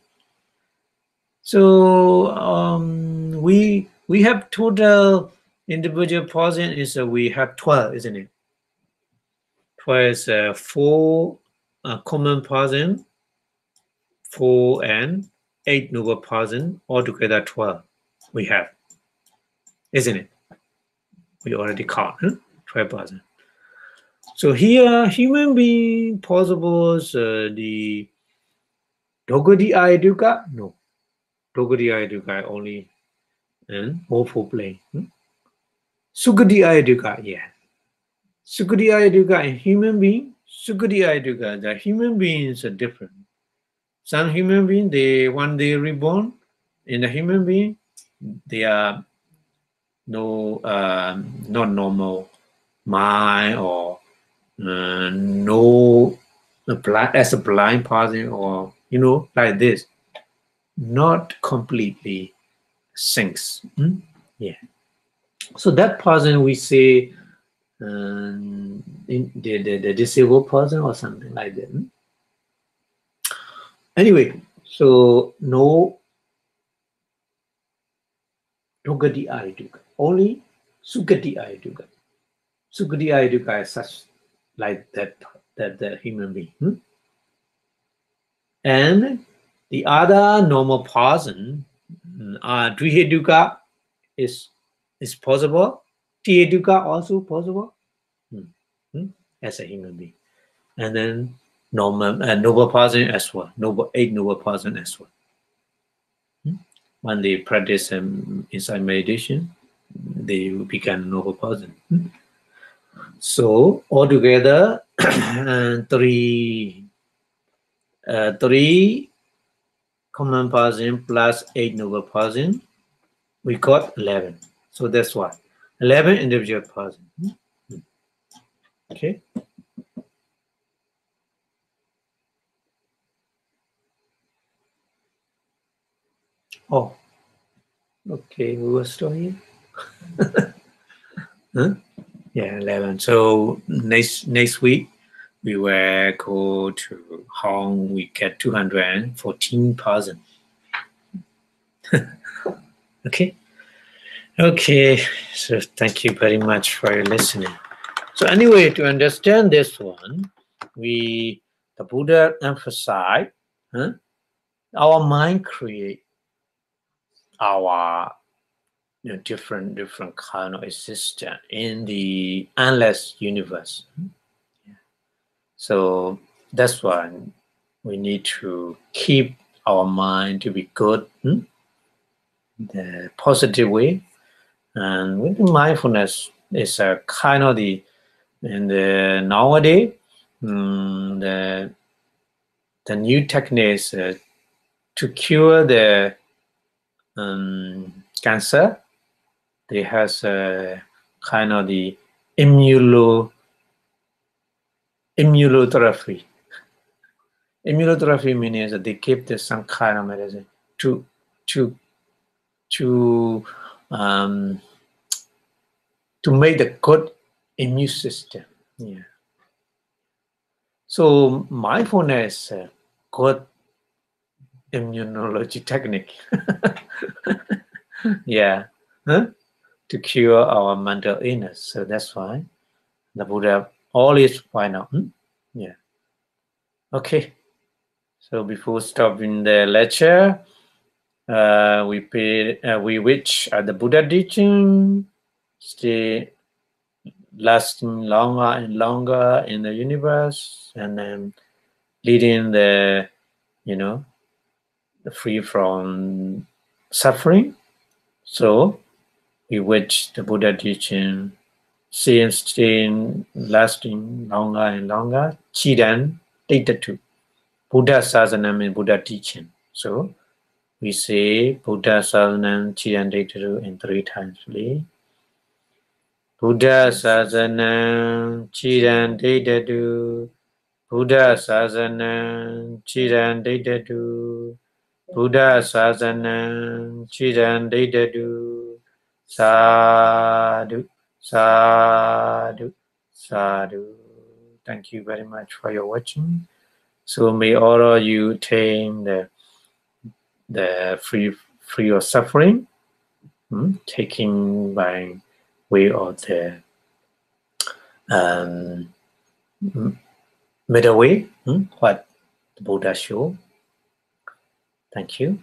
So we have total individual person is we have 12, isn't it? 12 is 4 common person, 4 and 8 noble person, altogether 12 we have, isn't it? We already count 12 person. So here, human being possible the Dogadi Dukkha? No. Dogadi Dukkha only in awful plane. Sukadi Dukkha, yeah. Sukadi Dukkha in human being, Sukadi Dukkha, the human beings are different. Some human beings, when they reborn in the human being, they are not normal mind or no as a blind person or like this, not completely sinks. Yeah. So that person we say in the disabled person or something like that. Anyway, so no Dogadi Dukkha, only Sukati Dukkha. Sukati Dukkha is such like that the human being. And the other normal person, Drihe Dukkha is possible. Tihe Dukkha also possible as a human being. And then noble person as well, eight noble person as well. When they practice inside meditation, they become noble person. So altogether, three common person plus 8 noble person, we got 11. So that's why 11 individual person. Okay. Oh, okay. We were still here. Huh? Yeah, 11. So next week we will go to Hong. We get 214,000. Okay. Okay. So thank you very much for your listening. So anyway, to understand this one, the Buddha emphasized our mind create our different kind of existence in the endless universe. So that's why we need to keep our mind to be good, the positive way, and with mindfulness is a kind of the nowadays the new techniques to cure the cancer. They has a kind of the immunotherapy. Immunotherapy means that they give some kind of medicine to make the good immune system. Yeah. So mindfulness, good immunology technique. Yeah. To cure our mental illness. So that's why the Buddha always point out. Yeah. Okay. So before stopping the lecture, we wish the Buddha teaching stay lasting longer and longer in the universe, and then leading the free from suffering. So we wish the Buddha teaching staying lasting longer and longer. Chidan Data Buddha Sasanam and Buddha teaching. So we say Buddha Sasanam Chidan Data in 3 times, please. Buddha Sasanam Chidan Data Buddha Sasanam Chidan Data Buddha Sasanam Chidan Data Sadhu Sadhu Sadhu. Thank you very much for your watching. So may all of you tame the free of suffering, taking by way of the middle way, what the Buddha showed. Thank you.